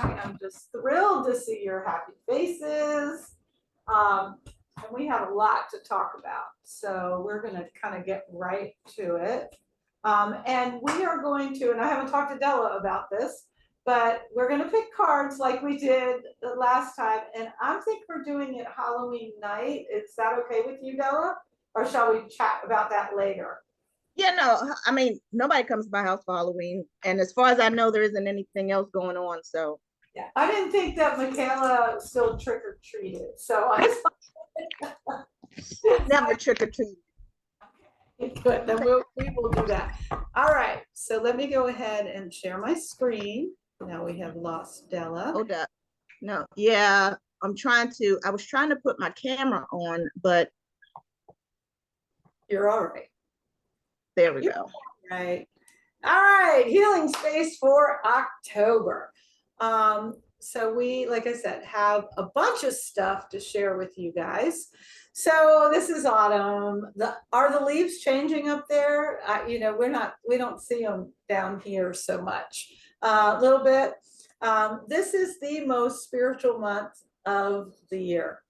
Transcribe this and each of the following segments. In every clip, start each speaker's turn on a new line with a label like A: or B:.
A: I am just thrilled to see your happy faces. And we have a lot to talk about. So we're going to kind of get right to it. And we are going to, and I haven't talked to Della about this, but we're going to pick cards like we did the last time. And I think we're doing it Halloween night. Is that okay with you, Della? Or shall we chat about that later?
B: Yeah, no, I mean, nobody comes to my house for Halloween. And as far as I know, there isn't anything else going on. So
A: Yeah, I didn't think that Michaela still trick or treated. So I
B: never trick or treat.
A: good, then we will do that. All right, so let me go ahead and share my screen. Now we have lost Della.
B: Hold up. No, yeah, I was trying to put my camera on, but
A: You're all right.
B: there we
A: You're
B: go.
A: right. All right, healing space for October. So we, like I said, have a bunch of stuff to share with you guys. So this is autumn. Are the leaves changing up there? We don't see them down here so much. A little bit. This is the most spiritual month of the year.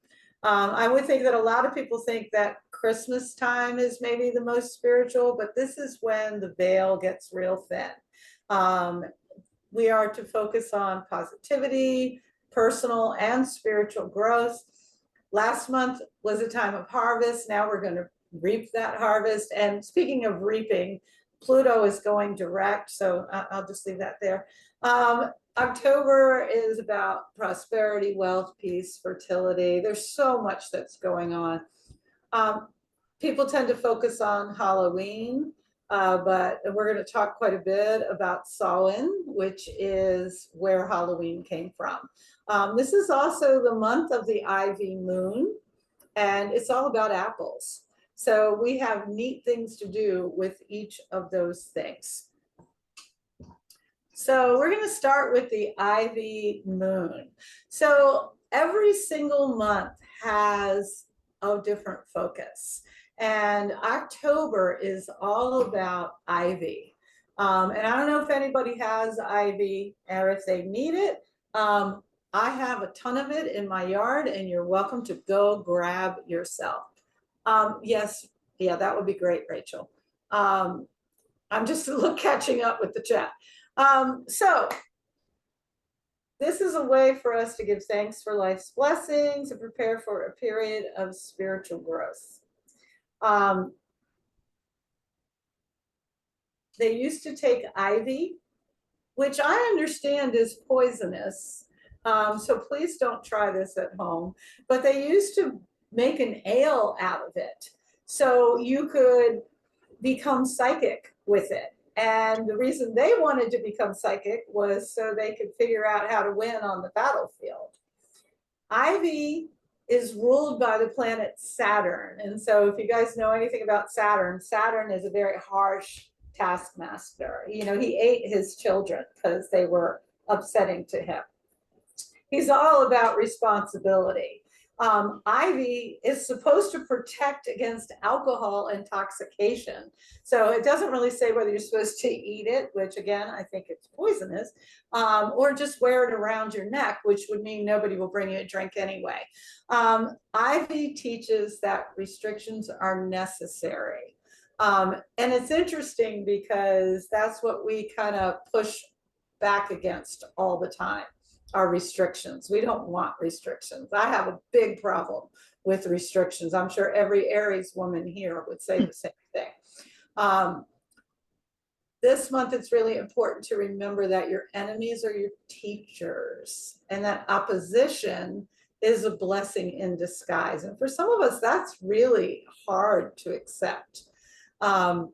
A: I would think that a lot of people think that Christmas time is maybe the most spiritual, but this is when the veil gets real thin. Um, we are to focus on positivity, personal and spiritual growth. Last month was a time of harvest. Now we're going to reap that harvest. And speaking of reaping, Pluto is going direct, so I'll just leave that there. October is about prosperity, wealth, peace, fertility. There's so much that's going on. People tend to focus on Halloween, but we're going to talk quite a bit about Samhain, which is where Halloween came from. This is also the month of the ivy moon, and it's all about apples. So we have neat things to do with each of those things. So we're going to start with the ivy moon. So every single month has a different focus. And October is all about ivy. And I don't know if anybody has ivy or if they need it. I have a ton of it in my yard, and you're welcome to go grab yourself. Yes, yeah, that would be great, Rachel. I'm just a little catching up with the chat. So this is a way for us to give thanks for life's blessings and prepare for a period of spiritual growth. They used to take ivy, which I understand is poisonous. So please don't try this at home. But they used to make an ale out of it. So you could become psychic with it. And the reason they wanted to become psychic was so they could figure out how to win on the battlefield. Ivy is ruled by the planet Saturn. And so if you guys know anything about Saturn, Saturn is a very harsh taskmaster. You know, he ate his children because they were upsetting to him. He's all about responsibility. Ivy is supposed to protect against alcohol intoxication. So it doesn't really say whether you're supposed to eat it, which again, I think it's poisonous, or just wear it around your neck, which would mean nobody will bring you a drink anyway. Ivy teaches that restrictions are necessary. And it's interesting because that's what we kind of push back against all the time. Are restrictions. We don't want restrictions. I have a big problem with restrictions. I'm sure every Aries woman here would say the same thing. This month, it's really important to remember that your enemies are your teachers, and that opposition is a blessing in disguise. And for some of us, that's really hard to accept. So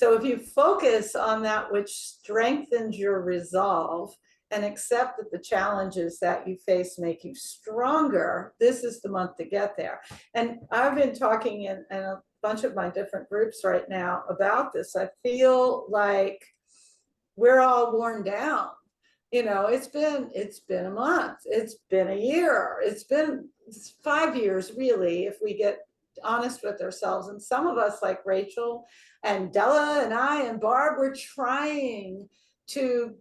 A: if you focus on that which strengthens your resolve, and accept that the challenges that you face make you stronger, this is the month to get there. And I've been talking in a bunch of my different groups right now about this. I feel like we're all worn down. You know, it's been a month, it's been a year, it's 5 years really, if we get honest with ourselves. And some of us, like Rachel and Della and I and Barb, we're trying to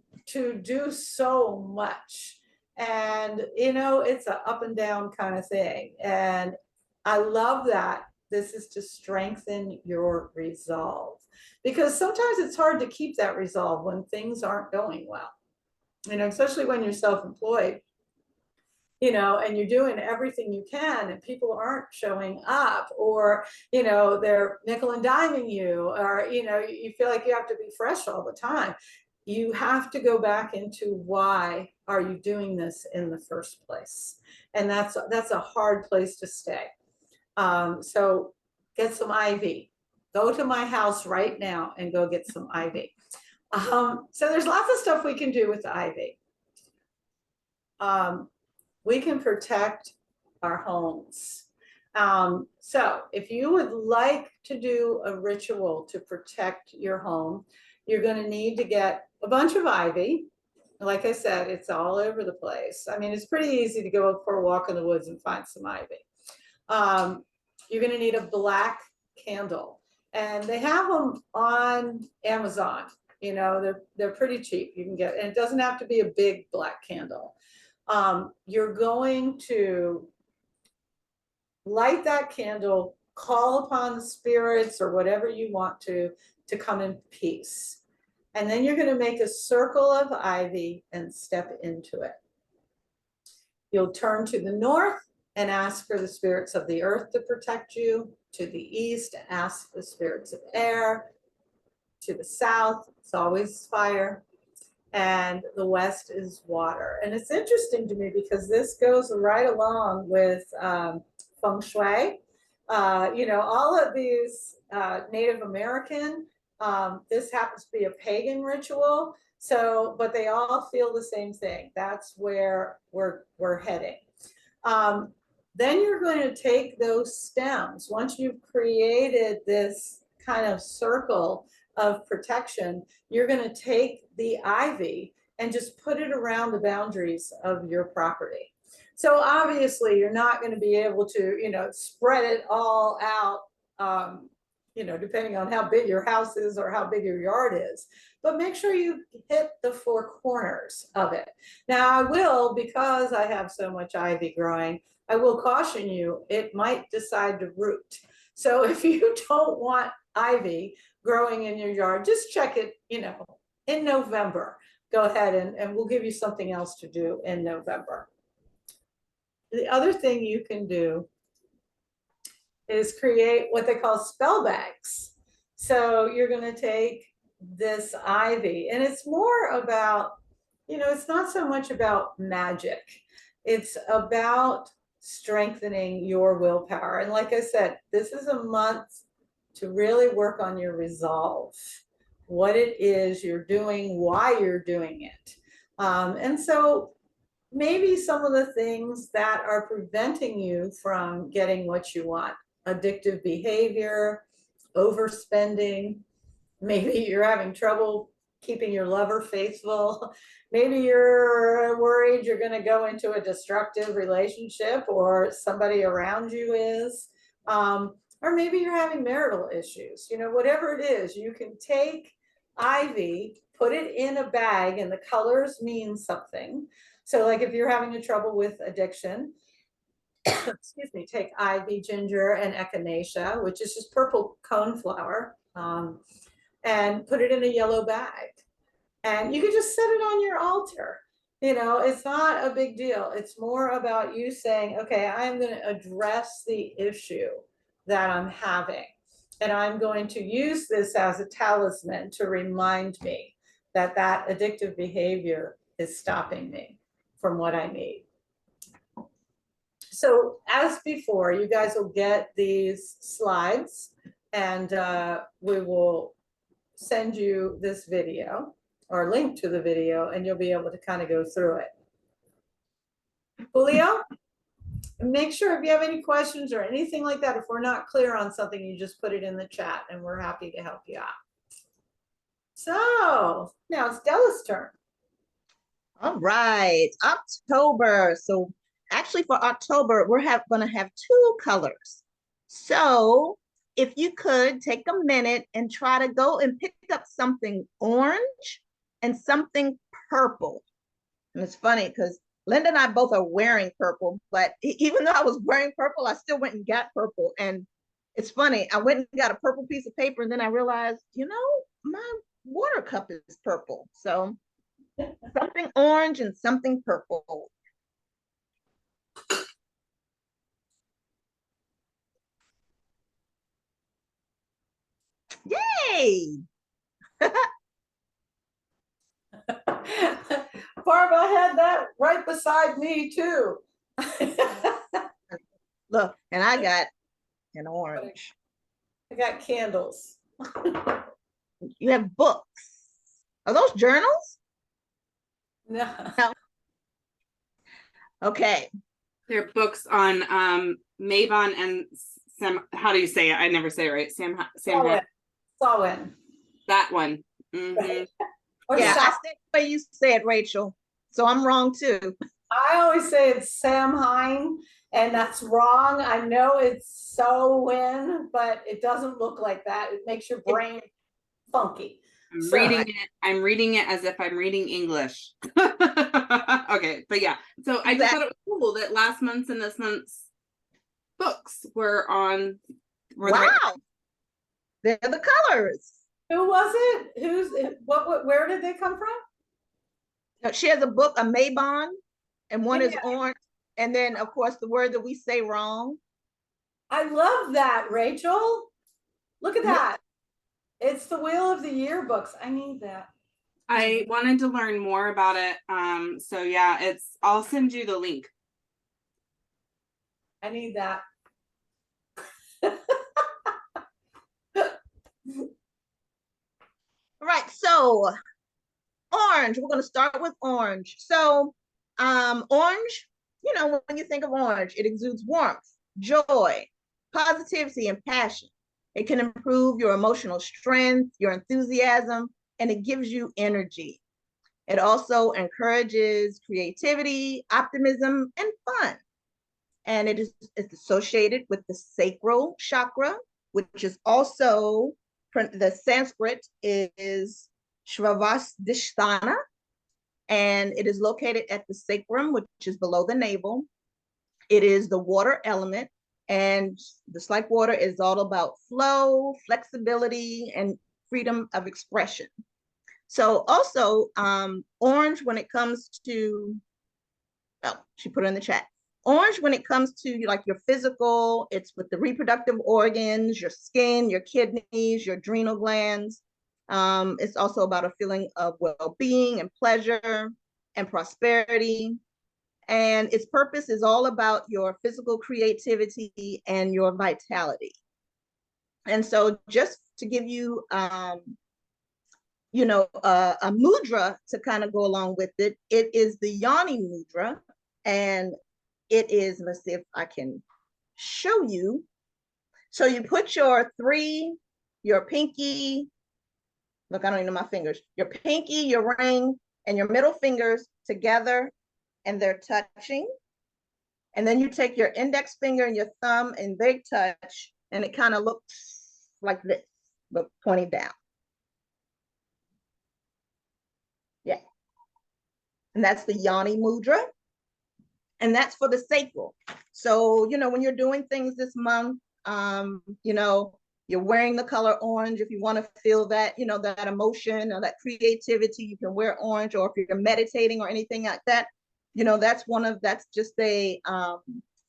A: do so much. And, you know, it's a up and down kind of thing. And I love that. This is to strengthen your resolve, because sometimes it's hard to keep that resolve when things aren't going well, you know, especially when you're self-employed, you know, and you're doing everything you can and people aren't showing up, or, you know, they're nickel and diming you, or, you know, you feel like you have to be fresh all the time. You have to go back into why are you doing this in the first place? And that's a hard place to stay. So get some ivy. Go to my house right now and go get some ivy. So there's lots of stuff we can do with the ivy. We can protect our homes. So if you would like to do a ritual to protect your home, you're going to need to get a bunch of ivy. Like I said, it's all over the place. I mean, it's pretty easy to go for a walk in the woods and find some ivy. You're going to need a black candle, and they have them on Amazon. You know, they're pretty cheap. You can get, and it doesn't have to be a big black candle. You're going to light that candle, call upon the spirits or whatever you want to come in peace. And then you're going to make a circle of ivy and step into it. You'll turn to the north and ask for the spirits of the earth to protect you. To the east, ask the spirits of air. To the south, it's always fire. And the west is water. And it's interesting to me because this goes right along with feng shui. You know, all of these Native American, this happens to be a pagan ritual. So, but they all feel the same thing. That's where we're heading. Then you're going to take those stems. Once you've created this kind of circle of protection, you're going to take the ivy and just put it around the boundaries of your property. So obviously you're not going to be able to, you know, spread it all out, you know, depending on how big your house is or how big your yard is, but make sure you hit the four corners of it. Now I will, because I have so much ivy growing, I will caution you, it might decide to root. So if you don't want ivy growing in your yard, just check it, you know, in November. Go ahead and we'll give you something else to do in November. The other thing you can do is create what they call spell bags. So you're going to take this ivy, and it's more about, you know, it's not so much about magic. It's about strengthening your willpower. And like I said, this is a month to really work on your resolve, what it is you're doing, why you're doing it. And so maybe some of the things that are preventing you from getting what you want, addictive behavior, overspending, maybe you're having trouble keeping your lover faithful. Maybe you're worried you're going to go into a destructive relationship, or somebody around you is. Or maybe you're having marital issues. You know, whatever it is, you can take ivy, put it in a bag, and the colors mean something. So like if you're having a trouble with addiction, excuse me, take ivy, ginger, and echinacea, which is just purple coneflower, and put it in a yellow bag. And you can just set it on your altar. You know, it's not a big deal. It's more about you saying, okay, I'm going to address the issue that I'm having. And I'm going to use this as a talisman to remind me that that addictive behavior is stopping me from what I need. So as before, you guys will get these slides, and we will send you this video or link to the video, and you'll be able to kind of go through it. Julio, make sure if you have any questions or anything like that, if we're not clear on something, you just put it in the chat and we're happy to help you out. So now it's Della's turn.
B: All right, October. So actually for October, we're going to have two colors. So if you could take a minute and try to go and pick up something orange and something purple. And it's funny because Linda and I both are wearing purple, but even though I was wearing purple, I still went and got purple. And it's funny, I went and got a purple piece of paper, and then I realized, my water cup is purple. So something orange and something purple. Yay!
A: Barbara had that right beside me too.
B: Look, and I got an orange.
A: I got candles.
B: You have books. Are those journals?
A: No.
B: No. Okay.
C: They're books on Mavon and Sam. How do you say it? I never say it right. Sam.
A: Samhain.
C: That one. Mhm.
A: Or
B: Yeah,
A: Sam,
B: I said the way you say it, Rachel. So I'm wrong too.
A: I always say it's Samhain, and that's wrong. I know it's Samhain, but it doesn't look like that. It makes your brain funky.
C: I'm
A: So-
C: reading it. I'm reading it as if I'm reading English. Okay, but yeah. So I just thought it was cool that last month's and this month's books were on.
B: Wow. They're the colors.
A: Who was it? What, where did they come from?
B: Now, she has a book, a Mabon, and one is
A: Yeah.
B: orange. And then, of course, the word that we say wrong.
A: I love that, Rachel. Look at
B: Yeah.
A: that. It's the Wheel of the Year books. I need that.
C: I wanted to learn more about it. So yeah, I'll send you the link.
A: I need that.
B: All right, so orange, we're going to start with orange. So orange, when you think of orange, it exudes warmth, joy, positivity, and passion. It can improve your emotional strength, your enthusiasm, and it gives you energy. It also encourages creativity, optimism, and fun. And it's associated with the sacral chakra, which is also, the Sanskrit is Shravasdhisthana, and it is located at the sacrum, which is below the navel. It is the water element, and just like water, is all about flow, flexibility, and freedom of expression. So also, orange, when it comes to, she put it in the chat. Orange, when it comes to like your physical, it's with the reproductive organs, your skin, your kidneys, your adrenal glands. It's also about a feeling of well-being and pleasure and prosperity. And its purpose is all about your physical creativity and your vitality. And so just to give you, a mudra to kind of go along with it, it is the Yoni mudra. And it is, let's see if I can show you. So you put your pinky, look, I don't even know my fingers, your pinky, your ring, and your middle fingers together, and they're touching. And then you take your index finger and your thumb and they touch, and it kind of looks like this, but pointing down. Yeah. And that's the Yoni mudra. And that's for the sacral. So, when you're doing things this month, you're wearing the color orange. If you want to feel that, that emotion or that creativity, you can wear orange. Or if you're meditating or anything like that, that's just a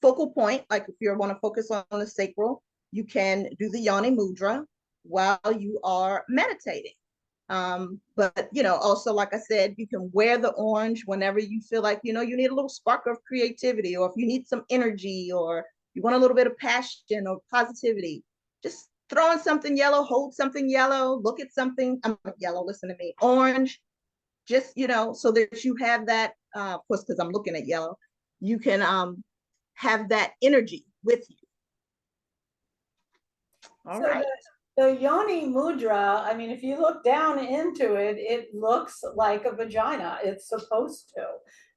B: focal point. Like if you want to focus on the sacral, you can do the Yoni mudra while you are meditating. But also, like I said, you can wear the orange whenever you feel like, you need a little spark of creativity, or if you need some energy, or you want a little bit of passion or positivity. Just throw in something yellow, hold something yellow, look at something, yellow, listen to me, orange, just, so that you have that, of course, because I'm looking at yellow, you can have that energy with you. All right.
A: The Yoni mudra, I mean, if you look down into it, it looks like a vagina. It's supposed to.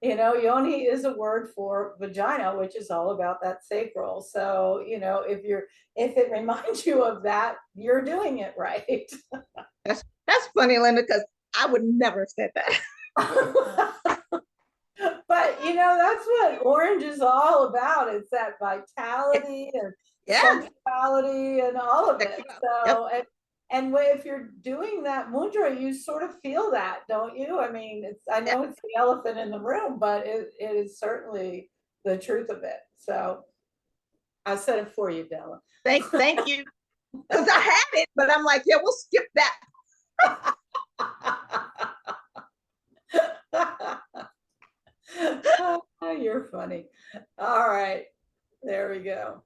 A: Yoni is a word for vagina, which is all about that sacral. So, if it reminds you of that, you're doing it right.
B: That's funny, Linda, because I would never have said that.
A: But That's what orange is all about. It's that vitality and
B: Yeah.
A: sensuality and all of it.
B: Yep.
A: So, if you're doing that mudra, you sort of feel that, don't you? I mean, I know it's the elephant in the room, but it is certainly the truth of it. So I said it for you, Della.
B: Thank you. Because I had it, but I'm like, yeah, we'll skip that.
A: You're funny. All right, there we go.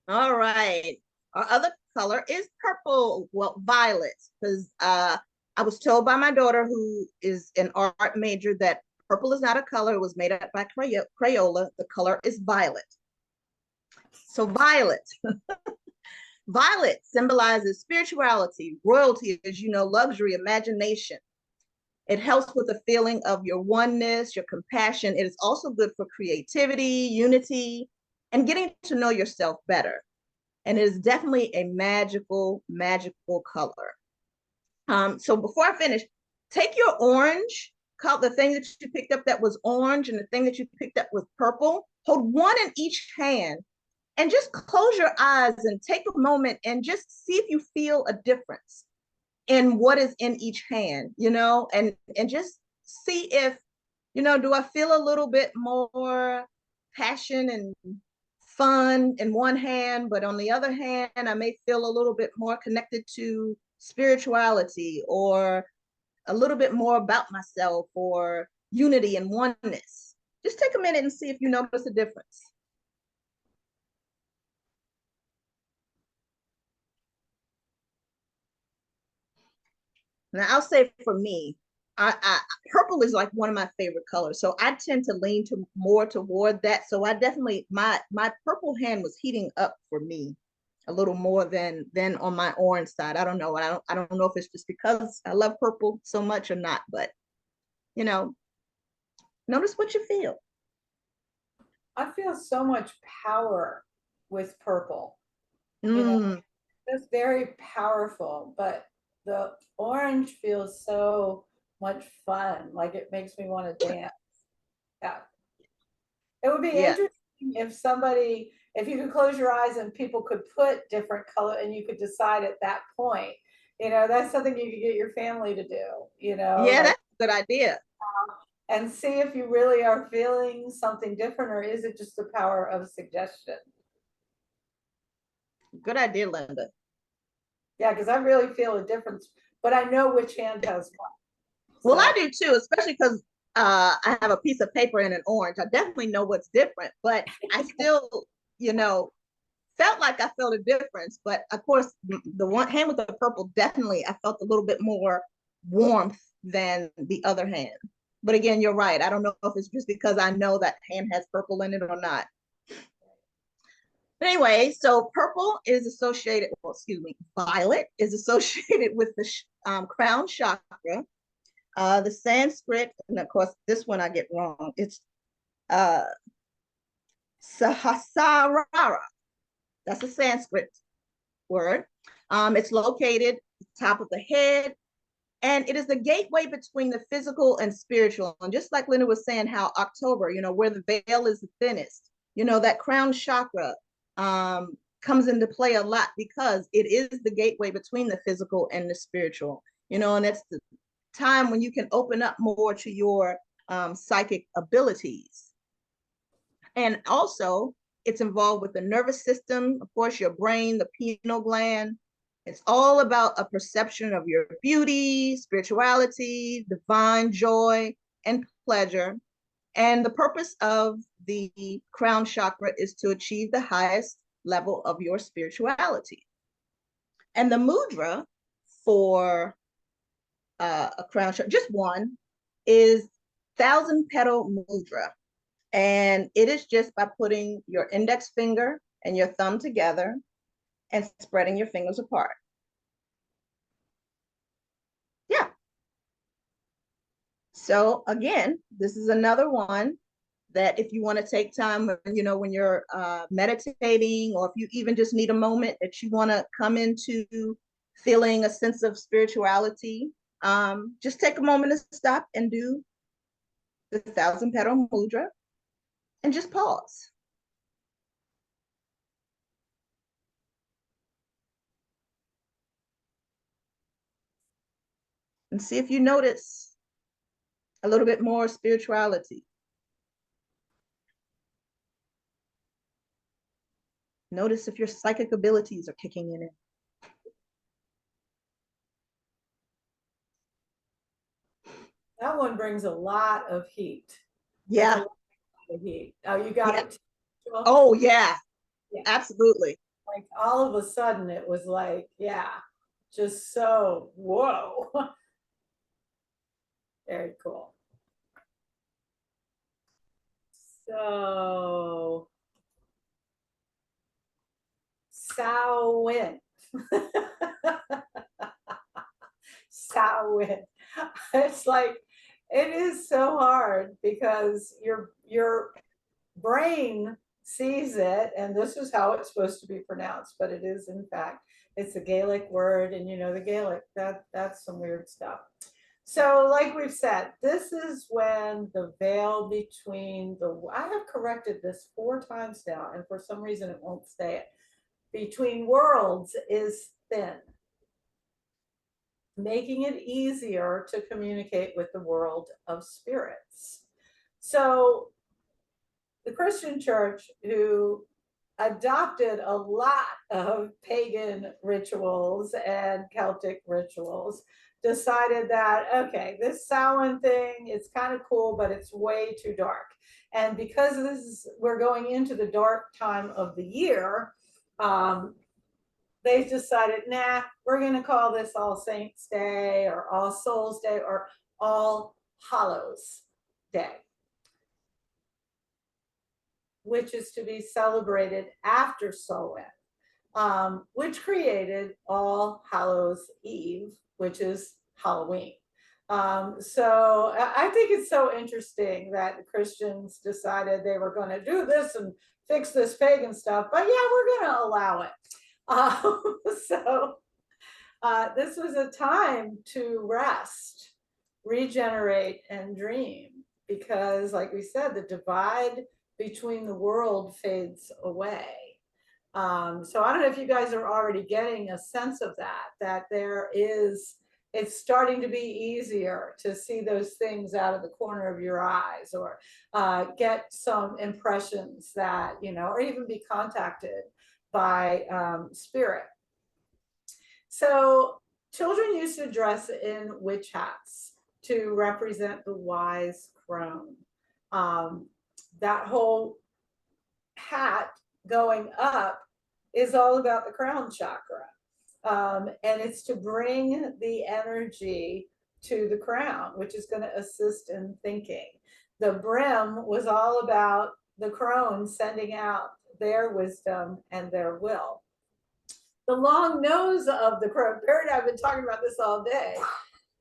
B: All right. Our other color is purple, well, violet, because I was told by my daughter, who is an art major, that purple is not a color. It was made up by Crayola. The color is violet. So violet. Violet symbolizes spirituality, royalty, as you know, luxury, imagination. It helps with the feeling of your oneness, your compassion. It is also good for creativity, unity, and getting to know yourself better. And it is definitely a magical, magical color. So before I finish, take your orange, the thing that you picked up that was orange and the thing that you picked up was purple, hold one in each hand and just close your eyes and take a moment and just see if you feel a difference in what is in each hand, and just see if, do I feel a little bit more passion and fun in one hand, but on the other hand, I may feel a little bit more connected to spirituality or a little bit more about myself or unity and oneness. Just take a minute and see if you notice a difference. Now, I'll say for me, purple is like one of my favorite colors, so I tend to lean more toward that. So I definitely my purple hand was heating up for me a little more than on my orange side. I don't know. I don't know if it's just because I love purple so much or not, but notice what you feel.
A: I feel so much power with purple.
B: Mm.
A: It's very powerful, but the orange feels so much fun. Like it makes me want to dance. Yeah. It would be
B: Yeah.
A: interesting if you could close your eyes and people could put different color and you could decide at that point. That's something you could get your family to do,
B: Yeah, that's a good idea.
A: And see if you really are feeling something different, or is it just the power of suggestion?
B: Good idea, Linda.
A: Yeah, because I really feel a difference, but I know which hand has what.
B: Well, I do too, especially because I have a piece of paper and an orange. I definitely know what's different, but I still, felt like I felt a difference. But of course, the one hand with the purple, definitely, I felt a little bit more warmth than the other hand. But again, you're right. I don't know if it's just because I know that hand has purple in it or not. But anyway, so purple is associated, violet is associated with the crown chakra. The Sanskrit, and of course, this one I get wrong. It's Sahasrara. That's a Sanskrit word. It's located at the top of the head, and it is the gateway between the physical and spiritual. And just like Linda was saying, how October, where the veil is the thinnest, that crown chakra comes into play a lot because it is the gateway between the physical and the spiritual, and that's the time when you can open up more to your psychic abilities. And also, it's involved with the nervous system, of course, your brain, the pineal gland. It's all about a perception of your beauty, spirituality, divine joy, and pleasure. And the purpose of the crown chakra is to achieve the highest level of your spirituality. And the mudra for a crown chakra, just one, is 1,000-petal mudra. And it is just by putting your index finger and your thumb together and spreading your fingers apart. Yeah. So again, this is another one that if you want to take time, when you're meditating, or if you even just need a moment that you want to come into feeling a sense of spirituality, just take a moment to stop and do the 1,000-petal mudra. and just pause. And see if you notice a little bit more spirituality. Notice if your psychic abilities are kicking in.
A: That one brings a lot of heat.
B: Yeah.
A: That's a lot of heat. Oh, you got
B: Yeah.
A: it. Too?
B: Oh, yeah.
A: Yeah.
B: Absolutely.
A: Like all of a sudden it was like, yeah, just so, whoa. Very cool. So, Samhain. Samhain. It's like, it is so hard because your brain sees it, and this is how it's supposed to be pronounced, but it is in fact, it's a Gaelic word, and you know the Gaelic, that's some weird stuff. So like we've said, this is when the veil between the, I have corrected this 4 times now, and for some reason it won't say it, between worlds is thin, making it easier to communicate with the world of spirits. So the Christian church, who adopted a lot of pagan rituals and Celtic rituals, decided that, okay, this Samhain thing is kind of cool, but it's way too dark. And because this is, we're going into the dark time of the year, they decided, nah, we're going to call this All Saints Day or All Souls Day or All Hallows Day, which is to be celebrated after Samhain, which created All Hallows Eve, which is Halloween. So I think it's so interesting that the Christians decided they were going to do this and fix this pagan stuff, but yeah, we're going to allow it. So this was a time to rest, regenerate, and dream, because like we said, the divide between the world fades away. So I don't know if you guys are already getting a sense of that there is, it's starting to be easier to see those things out of the corner of your eyes, or get some impressions that, you know, or even be contacted by spirit. So children used to dress in witch hats to represent the wise crone. That whole hat going up is all about the crown chakra. And it's to bring the energy to the crown, which is going to assist in thinking. The brim was all about the crone sending out their wisdom and their will. The long nose of the crone, Barry and I have been talking about this all day.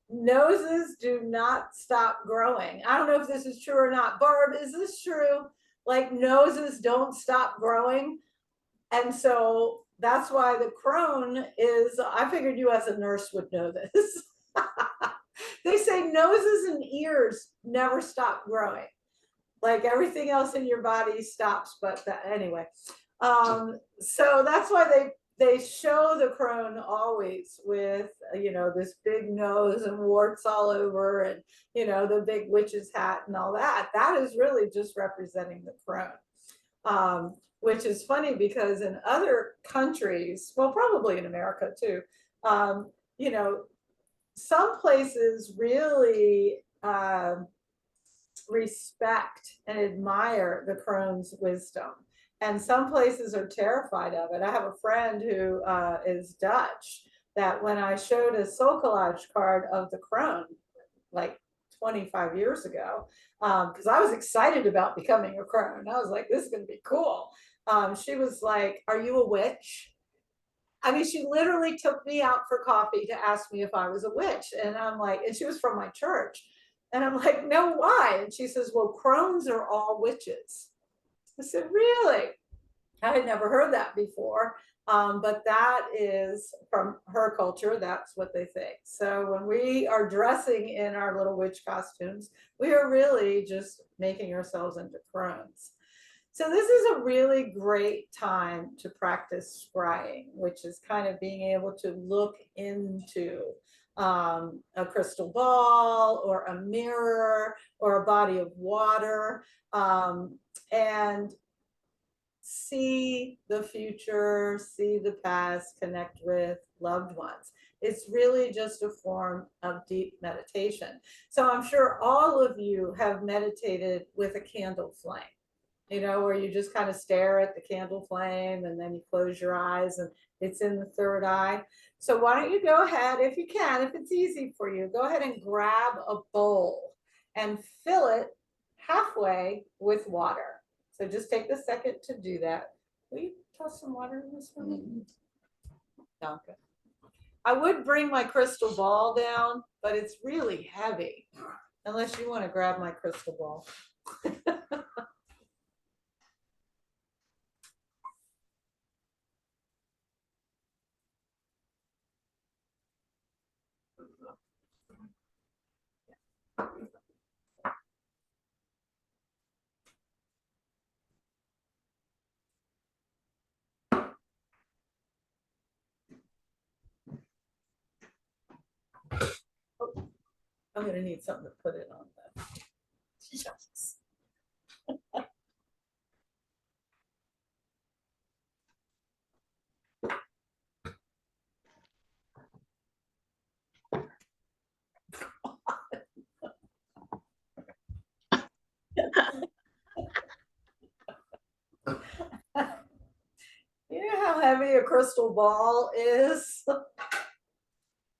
A: Noses do not stop growing. I don't know if this is true or not. Barb, is this true? Like noses don't stop growing. And so that's why the crone is, I figured you as a nurse would know this. They say noses and ears never stop growing. Like everything else in your body stops, but that, anyway. So that's why they show the crone always with, you know, this big nose and warts all over, and, you know, the big witch's hat and all that. That is really just representing the crone. Which is funny because in other countries, well, probably in America too, you know, some places really respect and admire the crone's wisdom, and some places are terrified of it. I have a friend who is Dutch, that when I showed a soul collage card of the crone, like 25 years ago, because I was excited about becoming a crone. I was like, this is going to be cool. She was like, are you a witch? I mean, she literally took me out for coffee to ask me if I was a witch. And I'm like, and she was from my church. And I'm like, no, why? And she says, well, crones are all witches. I said, really? I had never heard that before. But that is from her culture. That's what they think. So when we are dressing in our little witch costumes, we are really just making ourselves into crones. So this is a really great time to practice scrying, which is kind of being able to look into a crystal ball or a mirror or a body of water, and see the future, see the past, connect with loved ones. It's really just a form of deep meditation. So I'm sure all of you have meditated with a candle flame, you know, where you just kind of stare at the candle flame and then you close your eyes and it's in the third eye. So why don't you go ahead, if you can, if it's easy for you, go ahead and grab a bowl and fill it halfway with water. So just take the second to do that. Will you toss some water in this for me? Okay. I would bring my crystal ball down, but it's really heavy, unless you want to grab my crystal ball. I'm gonna need something to put it on though. You know how heavy a crystal ball is?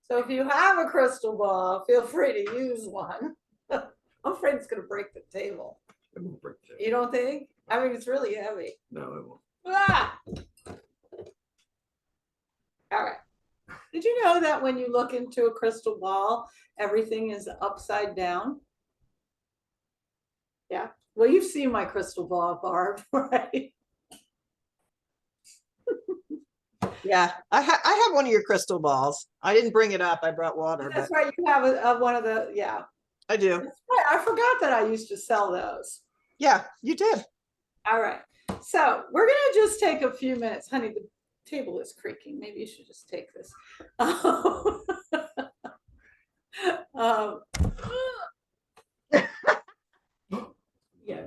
A: So if you have a crystal ball, feel free to use one. I'm afraid it's gonna break the table.
D: It won't break the table.
A: You don't think? I mean, it's really heavy.
D: No, it won't.
A: Ah! All right. Did you know that when you look into a crystal ball, everything is upside down? Yeah. Well, you've seen my crystal ball, Barb, right?
E: Yeah, I have one of your crystal balls. I didn't bring it up. I brought water,
A: That's
E: but
A: right. You have one of the, yeah.
E: I do.
A: That's right. I forgot that I used to sell those.
E: Yeah, you did.
A: All right. So we're going to just take a few minutes. Honey, the table is creaking. Maybe you should just take this. Um, yeah.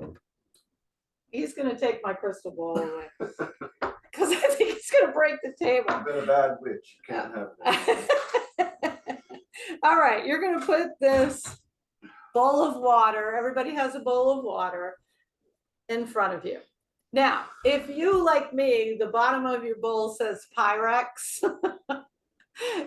A: He's going to take my crystal ball away because I think he's going to break the table.
D: You've been a bad witch. You can't have that.
A: All right, you're going to put this bowl of water. Everybody has a bowl of water in front of you. Now, if you, like me, the bottom of your bowl says Pyrex,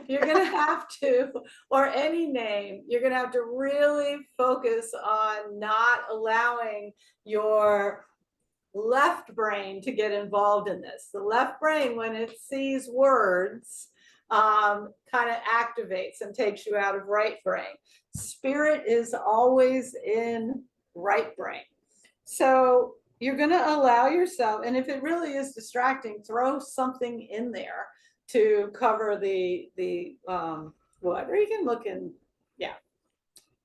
A: you're going to have to, or any name, you're going to have to really focus on not allowing your left brain to get involved in this. The left brain, when it sees words, kind of activates and takes you out of right brain. Spirit is always in right brain. So you're going to allow yourself, and if it really is distracting, throw something in there to cover the what, or you can look in, yeah.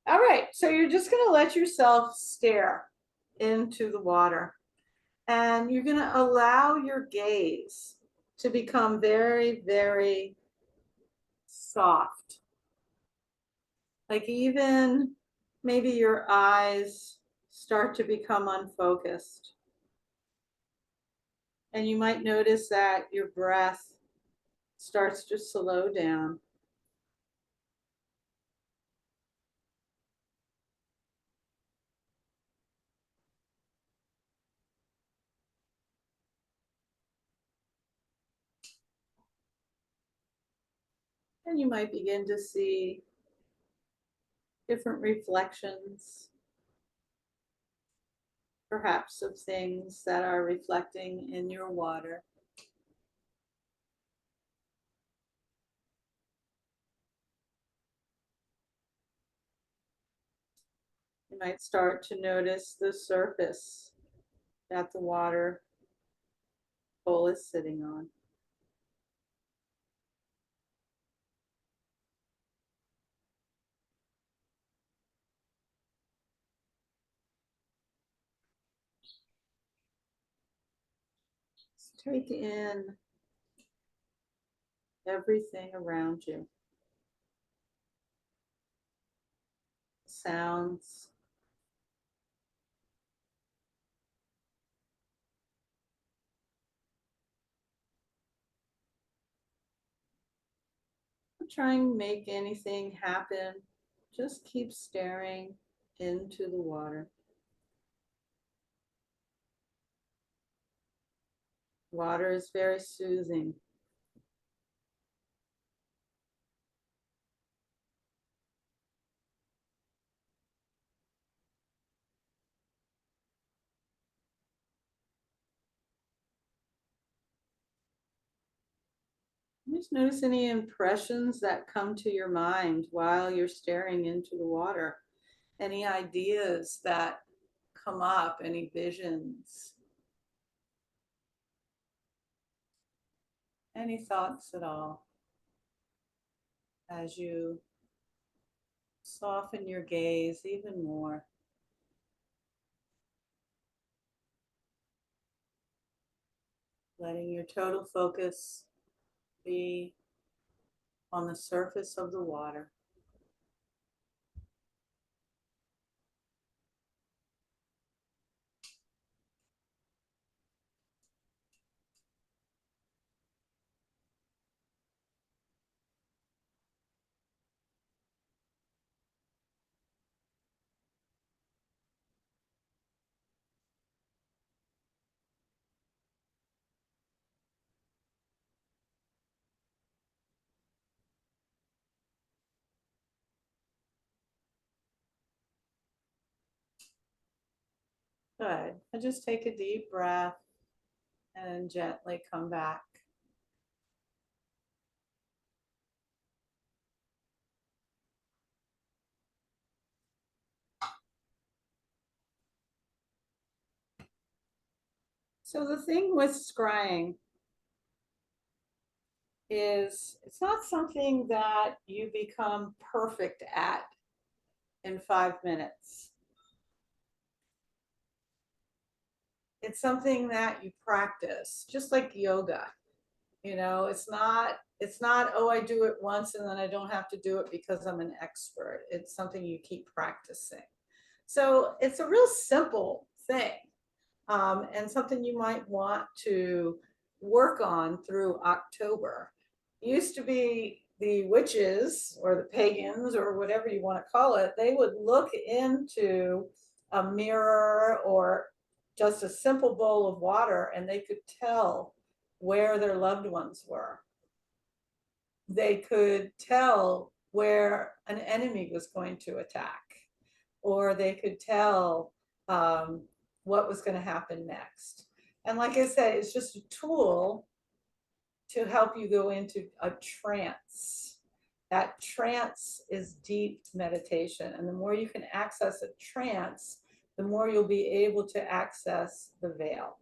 A: All right, so you're just going to let yourself stare into the water. And you're going to allow your gaze to become very, very soft. Like even maybe your eyes start to become unfocused. And you might notice that your breath starts to slow down. And you might begin to see different reflections, perhaps of things that are reflecting in your water. You might start to notice the surface that the water bowl is sitting on. take in everything around you. Sounds. Don't try and make anything happen. Just keep staring into the water. Water is very soothing. Just notice any impressions that come to your mind while you're staring into the water. Any ideas that come up, any visions, any thoughts at all as you soften your gaze even more. Letting your total focus be on the surface of the water. Good. And just take a deep breath and gently come back. So the thing with scrying is it's not something that you become perfect at in 5 minutes. It's something that you practice, just like yoga. You know, it's not, oh, I do it once and then I don't have to do it because I'm an expert. It's something you keep practicing. So it's a real simple thing, and something you might want to work on through October. It used to be the witches or the pagans or whatever you want to call it, they would look into a mirror or just a simple bowl of water and they could tell where their loved ones were. They could tell where an enemy was going to attack, or they could tell what was going to happen next. And like I said, it's just a tool to help you go into a trance. That trance is deep meditation. And the more you can access a trance, the more you'll be able to access the veil.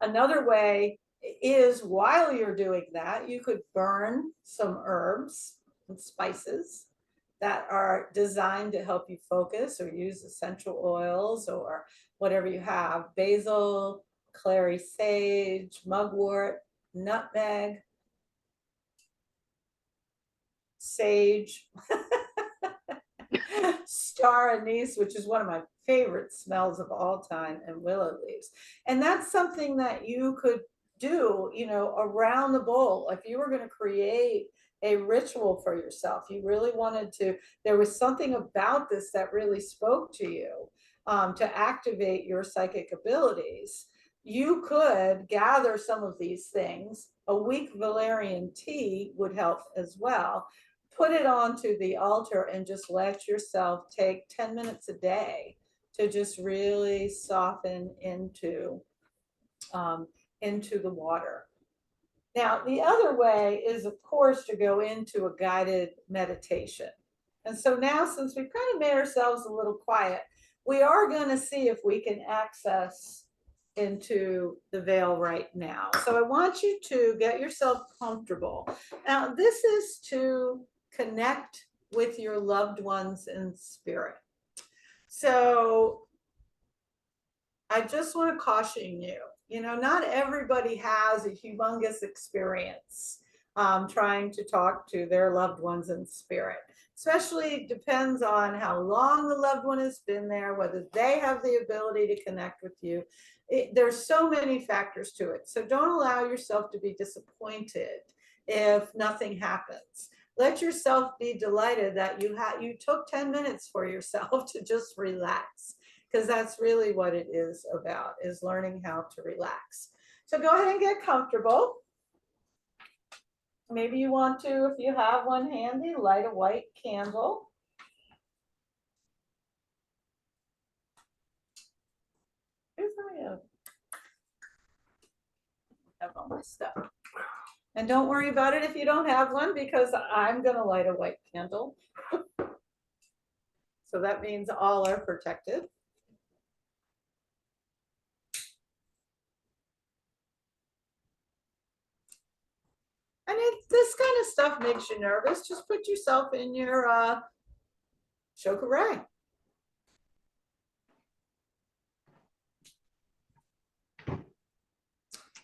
A: Another way is while you're doing that, you could burn some herbs and spices that are designed to help you focus, or use essential oils or whatever you have. Basil, clary sage, mugwort, nutmeg, sage, star anise, which is one of my favorite smells of all time, and willow leaves. And that's something that you could do, you know, around the bowl. If you were going to create a ritual for yourself, you really wanted to, there was something about this that really spoke to you, to activate your psychic abilities, you could gather some of these things. A weak valerian tea would help as well. Put it onto the altar and just let yourself take 10 minutes a day to just really soften into the water. Now, the other way is, of course, to go into a guided meditation. And so now, since we've kind of made ourselves a little quiet, we are going to see if we can access into the veil right now. So I want you to get yourself comfortable. Now, this is to connect with your loved ones in spirit. So I just want to caution you You know, not everybody has a humongous experience trying to talk to their loved ones in spirit. Especially depends on how long the loved one has been there, whether they have the ability to connect with you. There's so many factors to it. So don't allow yourself to be disappointed if nothing happens. Let yourself be delighted that you took 10 minutes for yourself to just relax, because that's really what it is about, is learning how to relax. So go ahead and get comfortable. Maybe you want to, if you have one handy, light a white candle. Here's my have all my stuff. And don't worry about it if you don't have one, because I'm gonna light a white candle. So that means all are protected. And if this kind of stuff makes you nervous, just put yourself in your Chokeray.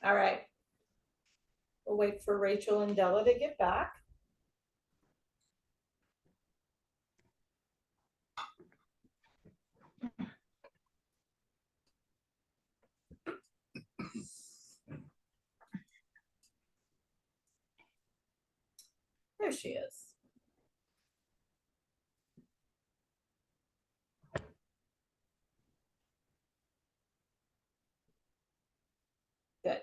A: All right. We'll wait for Rachel and Della to get back. There she is. Good.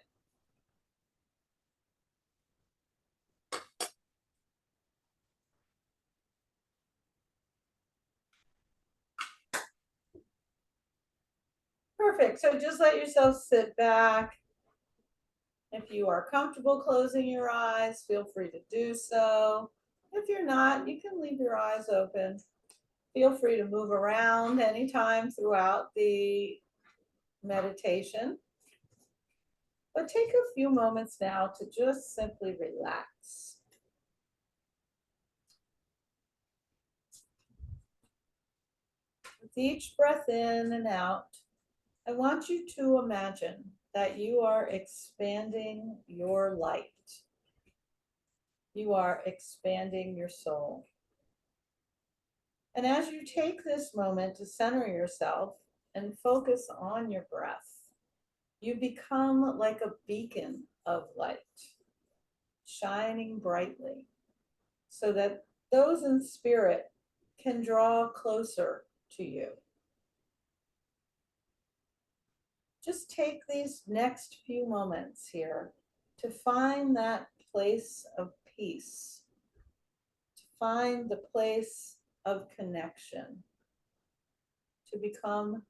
A: Perfect. So just let yourself sit back. If you are comfortable closing your eyes, feel free to do so. If you're not, you can leave your eyes open. Feel free to move around anytime throughout the meditation. But take a few moments now to just simply relax. With each breath in and out, I want you to imagine that you are expanding your light. You are expanding your soul. And as you take this moment to center yourself and focus on your breath, you become like a beacon of light, shining brightly, so that those in spirit can draw closer to you. Just take these next few moments here to find that place of peace, to find the place of connection, to become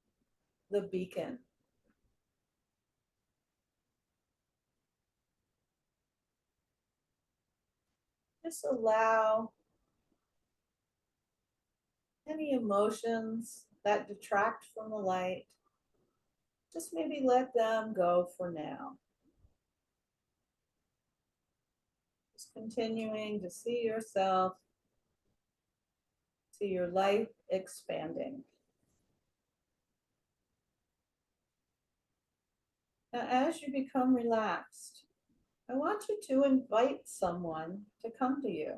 A: the beacon. Just allow any emotions that detract from the light, just maybe let them go for now. Just continuing to see yourself, see your life expanding. Now, as you become relaxed, I want you to invite someone to come to you.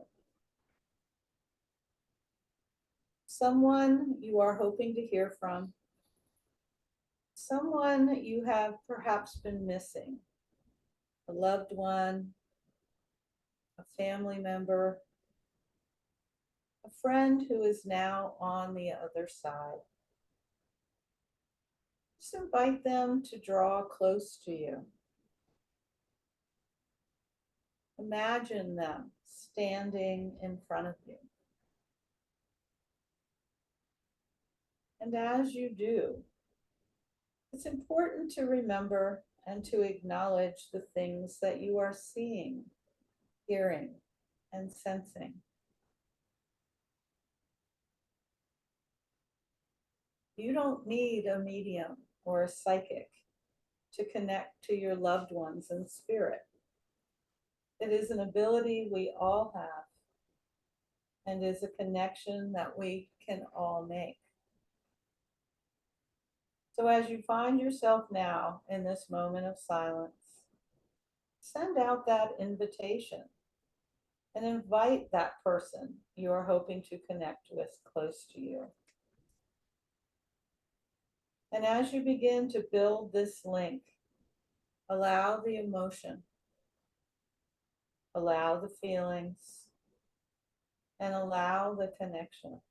A: Someone you are hoping to hear from. Someone you have perhaps been missing. A loved one, a family member, a friend who is now on the other side. Just invite them to draw close to you. Imagine them standing in front of you. And as you do, it's important to remember and to acknowledge the things that you are seeing, hearing, and sensing. You don't need a medium or a psychic to connect to your loved ones in spirit. It is an ability we all have and is a connection that we can all make. So as you find yourself now in this moment of silence, send out that invitation and invite that person you are hoping to connect with close to you. And as you begin to build this link, allow the emotion, allow the feelings, and allow the connection.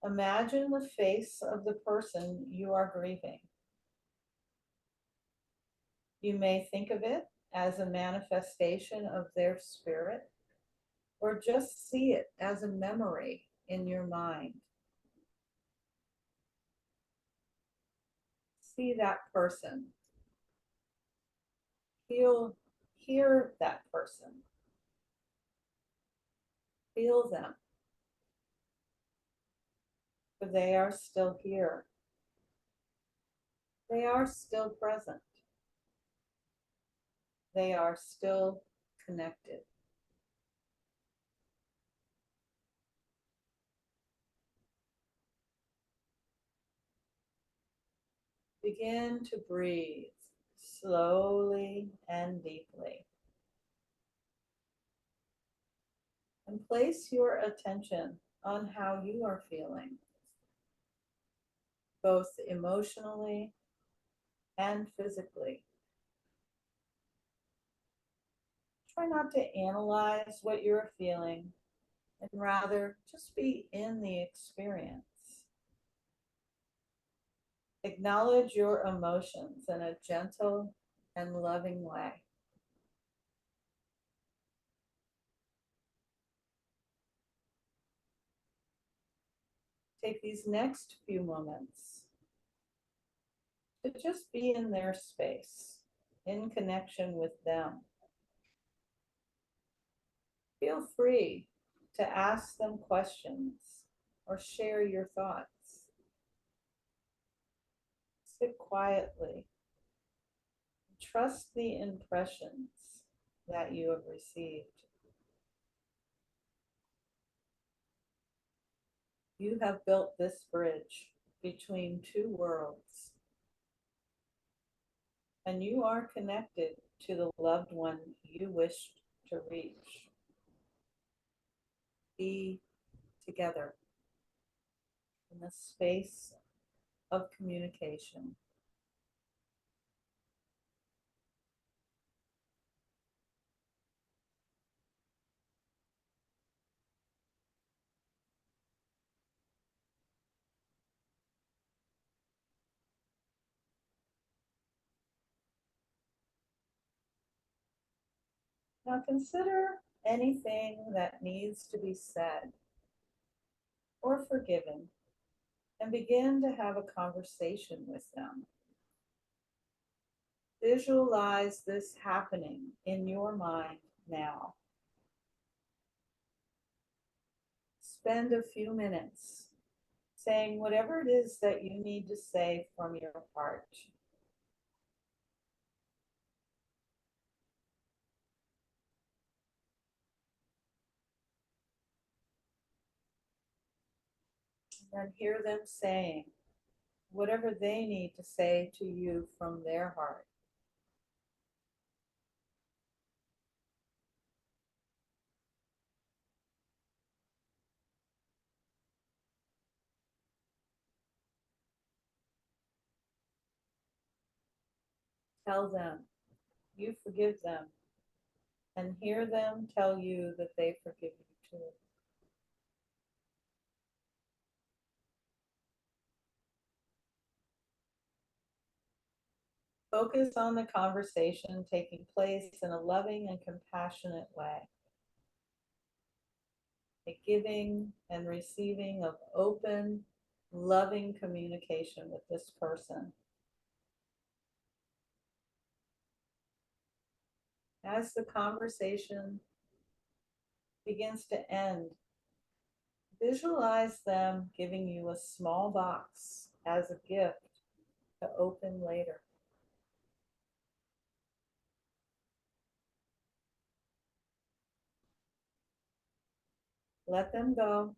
A: Imagine the face of the person you are grieving. You may think of it as a manifestation of their spirit, or just see it as a memory in your mind. See that person. Hear that person. Feel them. For they are still here. They are still present. They are still connected. Begin to breathe slowly and deeply. And place your attention on how you are feeling, both emotionally and physically. Try not to analyze what you're feeling, and rather just be in the experience. Acknowledge your emotions in a gentle and loving way. Take these next few moments to just be in their space, in connection with them. Feel free to ask them questions or share your thoughts. Sit quietly. Trust the impressions that you have received. You have built this bridge between two worlds, and you are connected to the loved one you wish to reach. Be together in the space of communication. Now consider anything that needs to be said or forgiven and begin to have a conversation with them. Visualize this happening in your mind now. Spend a few minutes saying whatever it is that you need to say from your heart. And then hear them saying whatever they need to say to you from their heart. Tell them you forgive them, and hear them tell you that they forgive you too. Focus on the conversation taking place in a loving and compassionate way. A giving and receiving of open, loving communication with this person. As the conversation begins to end, visualize them giving you a small box as a gift to open later. Let them go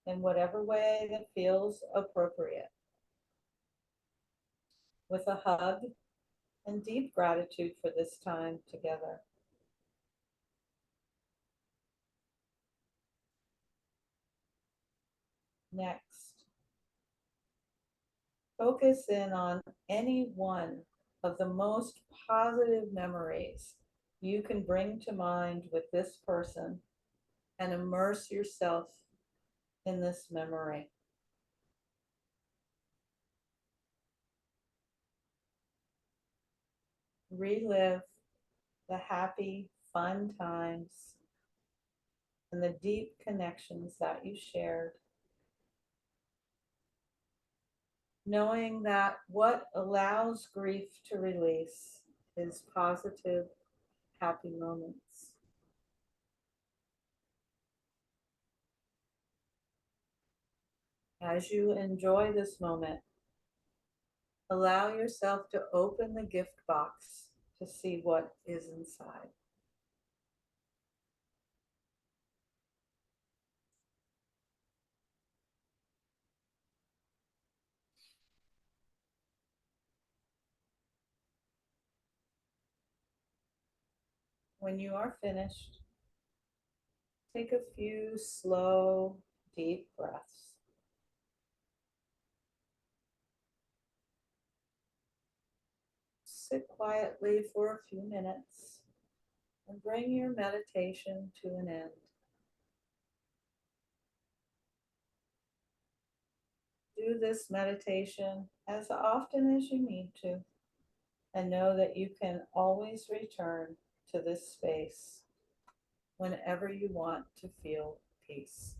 A: in whatever way that feels appropriate. With a hug and deep gratitude for this time together. Next, focus in on any one of the most positive memories you can bring to mind with this person and immerse yourself in this memory. Relive the happy, fun times and the deep connections that you shared, knowing that what allows grief to release is positive, happy moments. As you enjoy this moment, allow yourself to open the gift box to see what is inside. When you are finished, take a few slow, deep breaths. Sit quietly for a few minutes and bring your meditation to an end. Do this meditation as often as you need to, and know that you can always return to this space whenever you want to feel peace.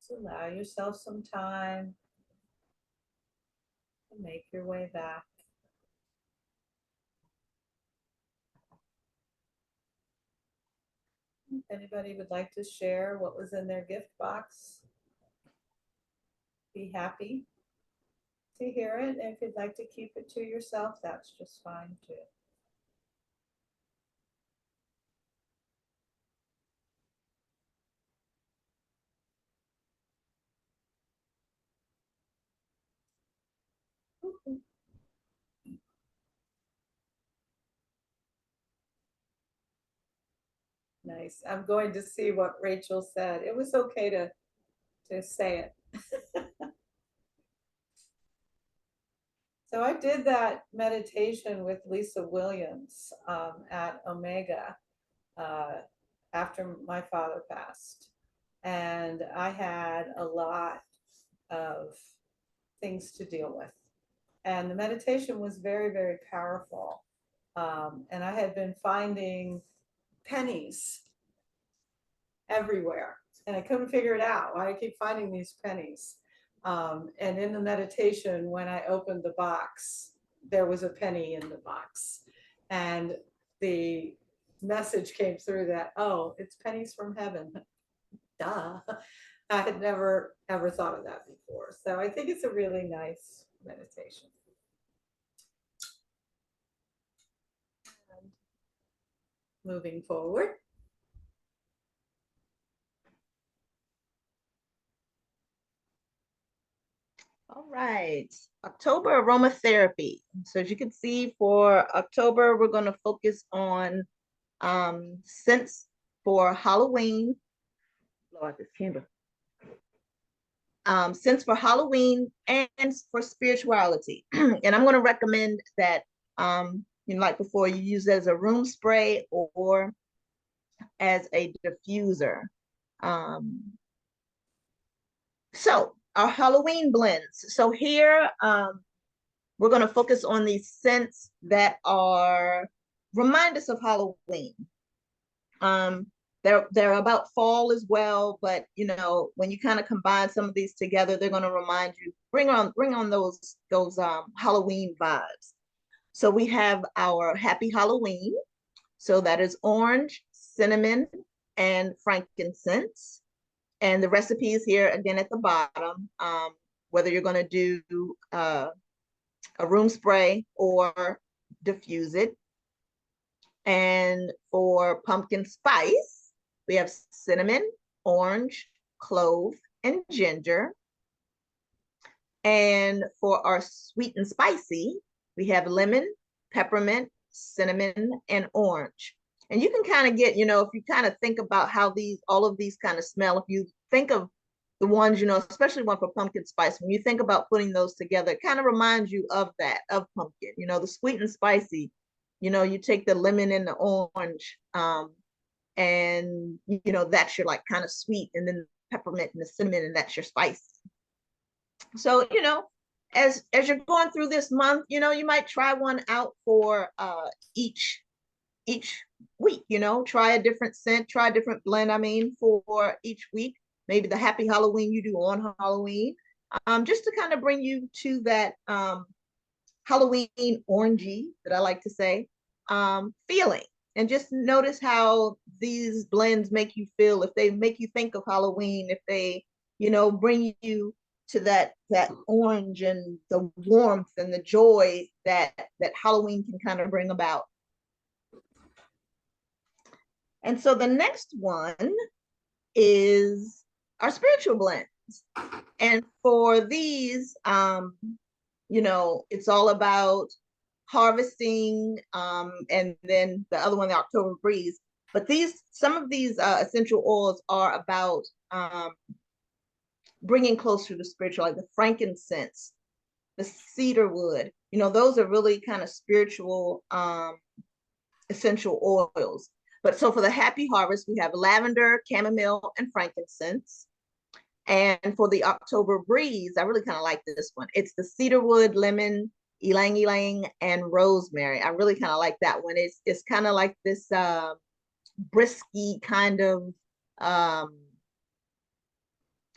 A: So allow yourself some time to make your way back. If anybody would like to share what was in their gift box, be happy to hear it. And if you'd like to keep it to yourself, that's just fine too. Nice. I'm going to see what Rachel said. It was okay to say it. So I did that meditation with Lisa Williams at Omega after my father passed. And I had a lot of things to deal with. And the meditation was very, very powerful. And I had been finding pennies everywhere. And I couldn't figure it out. Why I keep finding these pennies. And in the meditation, when I opened the box, there was a penny in the box. And the message came through that, oh, it's pennies from heaven. Duh. I had never ever thought of that before. So I think it's a really nice meditation. And moving forward.
B: All right, October aromatherapy. So as you can see, for October, we're going to focus on scents for Halloween. Blow out this candle. Scents for Halloween and for spirituality. And I'm going to recommend that, like before, you use it as a room spray or as a diffuser. So our Halloween blends. So here, we're going to focus on these scents that are remind us of Halloween. They're about fall as well, but when you kind of combine some of these together, they're going to remind you, bring on those Halloween vibes. So we have our Happy Halloween. So that is orange, cinnamon, and frankincense. And the recipe is here again at the bottom. Whether you're going to do a room spray or diffuse it. And for pumpkin spice, we have cinnamon, orange, clove, and ginger. And for our sweet and spicy, we have lemon, peppermint, cinnamon, and orange. And you can kind of get, if you kind of think about how all of these kind of smell, if you think of the ones, especially one for pumpkin spice, when you think about putting those together, it kind of reminds you of that, of pumpkin, the sweet and spicy, you take the lemon and the orange, and, that's your like kind of sweet, and then the peppermint and the cinnamon, and that's your spice. So, as you're going through this month, you might try one out for each week, try a different scent, try a different blend, for each week. Maybe the Happy Halloween you do on Halloween, just to kind of bring you to that Halloween orangey, that I like to say, feeling. And just notice how these blends make you feel, if they make you think of Halloween, if they, bring you to that orange and the warmth and the joy that Halloween can kind of bring about. And so the next one is our spiritual blends. And for these, it's all about harvesting, and then the other one, the October Breeze. But some of these essential oils are about bringing closer to spiritual, like the frankincense, the cedar wood. Those are really kind of spiritual essential oils. But so for the Happy Harvest, we have lavender, chamomile, and frankincense. And for the October Breeze, I really kind of like this one. It's the cedarwood, lemon, ylang ylang, and rosemary. I really kind of like that one. It's kind of like this brisky kind of.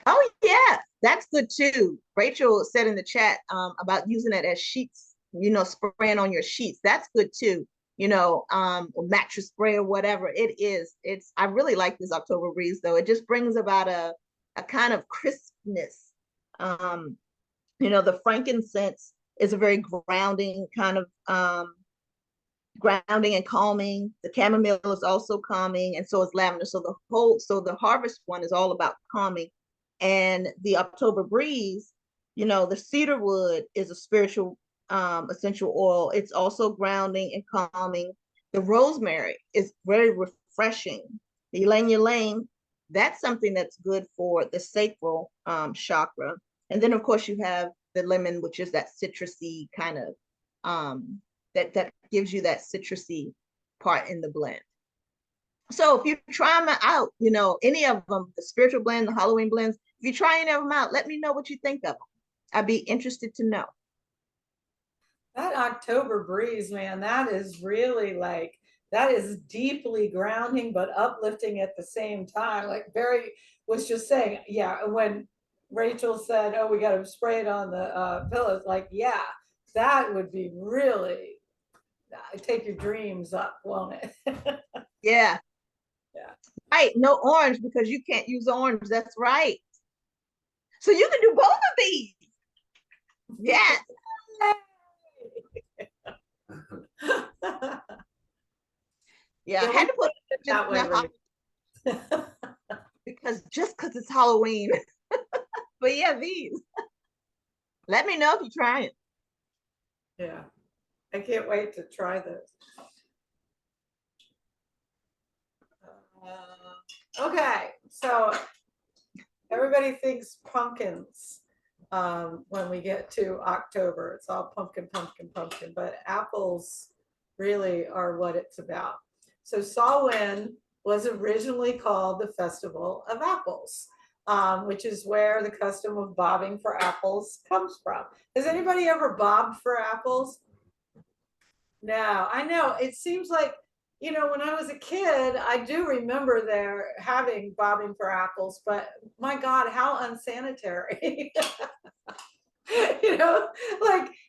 B: Oh yeah, that's good too. Rachel said in the chat about using it as sheets, spraying on your sheets. That's good too. Mattress spray or whatever it is. I really like this October Breeze though. It just brings about a kind of crispness. The frankincense is a very grounding kind of grounding and calming. The chamomile is also calming, and so is lavender. So the harvest one is all about calming. And the October Breeze, the cedarwood is a spiritual essential oil. It's also grounding and calming. The rosemary is very refreshing. The ylang ylang, that's something that's good for the sacral chakra. And then of course you have the lemon, which is that citrusy kind of that gives you that citrusy part in the blend. So if you try them out, any of them, the spiritual blend, the Halloween blends, if you try any of them out, let me know what you think of them. I'd be interested to know.
A: That October Breeze, man, that is really that is deeply grounding, but uplifting at the same time. Like Barry was just saying, yeah, when Rachel said, oh, we got to spray it on the pillows, yeah, that would be really take your dreams up, won't it?
B: Yeah.
A: Yeah.
B: Right. No orange, because you can't use orange. That's right. So you can do both of these. Yes. Yeah, I had to put it
A: that way.
B: because it's Halloween. But yeah, these. Let me know if you try it.
A: Yeah, I can't wait to try this. Okay, so everybody thinks pumpkins when we get to October. It's all pumpkin, pumpkin, pumpkin, but apples really are what it's about. So Samhain was originally called the Festival of Apples, which is where the custom of bobbing for apples comes from. Has anybody ever bobbed for apples? No, I know. It seems like, when I was a kid, I do remember there having bobbing for apples, but my God, how unsanitary.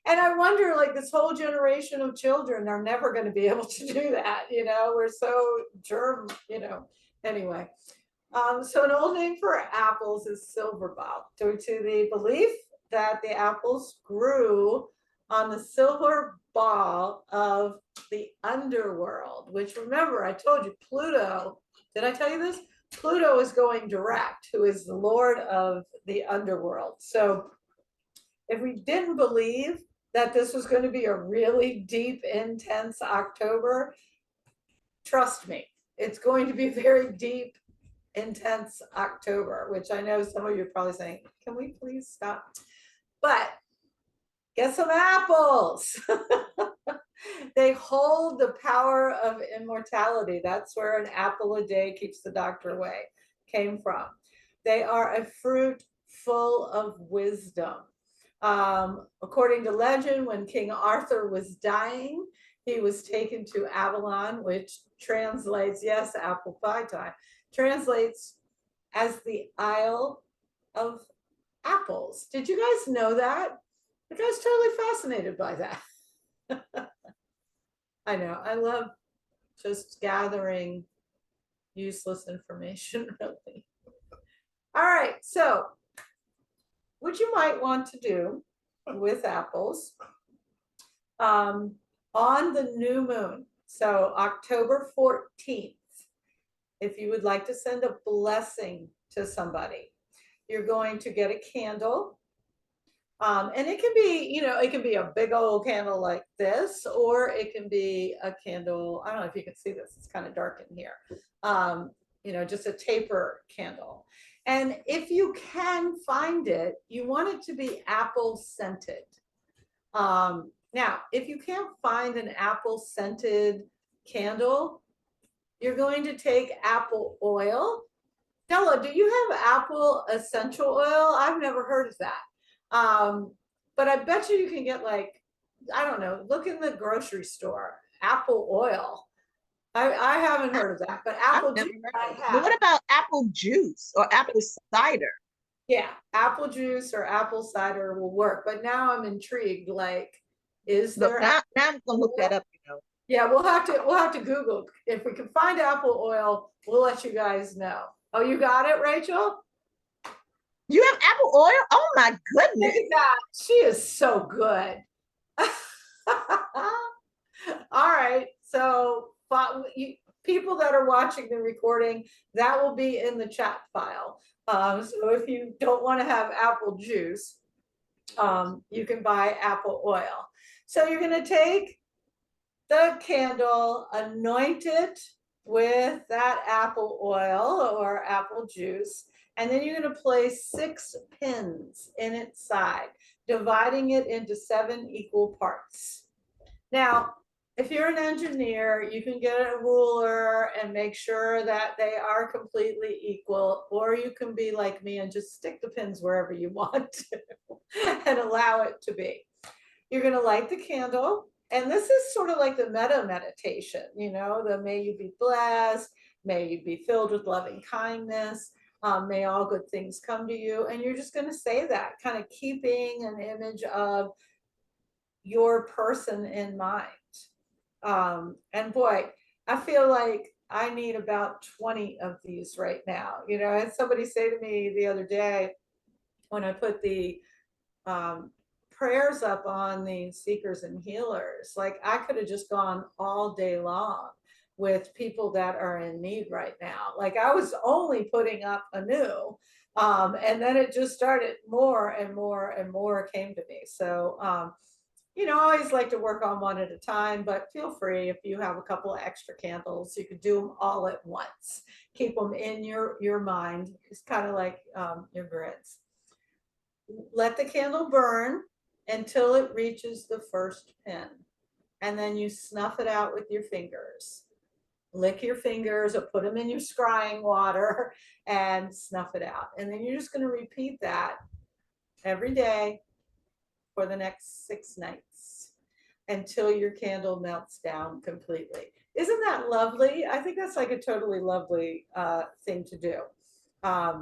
A: And I wonder, this whole generation of children are never going to be able to do that. We're so germ, Anyway, so an old name for apples is silver bob, due to the belief that the apples grew on the silver ball of the underworld, which, remember, I told you Pluto, did I tell you this? Pluto is going direct, who is the lord of the underworld. So if we didn't believe that this was going to be a really deep, intense October, trust me, it's going to be very deep, intense October, which I know some of you are probably saying, can we please stop? But get some apples. They hold the power of immortality. That's where an apple a day keeps the doctor away came from. They are a fruit full of wisdom. According to legend, when King Arthur was dying, he was taken to Avalon, which translates, yes, apple pie time, translates as the Isle of Apples. Did you guys know that? The guy's totally fascinated by that. I know, I love just gathering useless information, really. All right, so what you might want to do with apples on the new moon, so October 14th, if you would like to send a blessing to somebody, you're going to get a candle. And it can be, it can be a big old candle like this, or it can be a candle. I don't know if you can see this, it's kind of dark in here. Just a taper candle. And if you can find it, you want it to be apple scented. Now, if you can't find an apple scented candle, you're going to take apple oil. Della, do you have apple essential oil? I've never heard of that. But I bet you can get, like, I don't know, look in the grocery store, apple oil. I haven't heard of that, but apple juice I
B: But
A: have.
B: what about apple juice or apple cider?
A: Yeah, apple juice or apple cider will work. But now I'm intrigued. Like, is
B: Look,
A: there?
B: now I'm gonna look that up,
A: Yeah, we'll have to Google. If we can find apple oil, we'll let you guys know. Oh, you got it, Rachel?
B: You have apple oil? Oh my
A: Look
B: goodness.
A: at that. She is so good. All right. So people that are watching the recording, that will be in the chat file. So if you don't want to have apple juice, you can buy apple oil. So you're going to take the candle, anoint it with that apple oil or apple juice, and then you're going to place 6 pins in its side, dividing it into 7 equal parts. Now, if you're an engineer, you can get a ruler and make sure that they are completely equal, or you can be like me and just stick the pins wherever you want to and allow it to be. You're going to light the candle. And this is sort of like the meta meditation, the may you be blessed, may you be filled with loving kindness, may all good things come to you. And you're just going to say that, kind of keeping an image of your person in mind. And boy, I feel like I need about 20 of these right now. I had somebody say to me the other day when I put the prayers up on the seekers and healers, like I could have just gone all day long with people that are in need right now. Like I was only putting up anew. And then it just started, more and more and more came to me. So, I always like to work on one at a time, but feel free, if you have a couple of extra candles, you could do them all at once. Keep them in your mind. It's kind of like your grids. Let the candle burn until it reaches the first pin. And then you snuff it out with your fingers. Lick your fingers or put them in your scrying water and snuff it out. And then you're just going to repeat that every day for the next 6 nights until your candle melts down completely. Isn't that lovely? I think that's like a totally lovely thing to do. I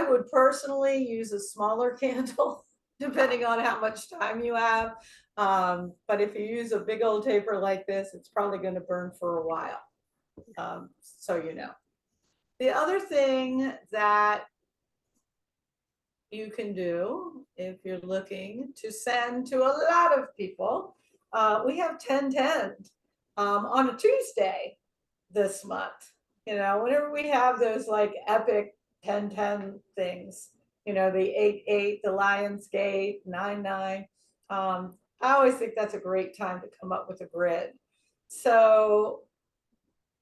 A: would personally use a smaller candle depending on how much time you have. But if you use a big old taper like this, it's probably going to burn for a while. So you know. The other thing that you can do if you're looking to send to a lot of people, we have 1010 on a Tuesday this month. You know, whenever we have those like epic 1010 things, you know, the 8-8, the Lion's Gate, 9-9. I always think that's a great time to come up with a grid. So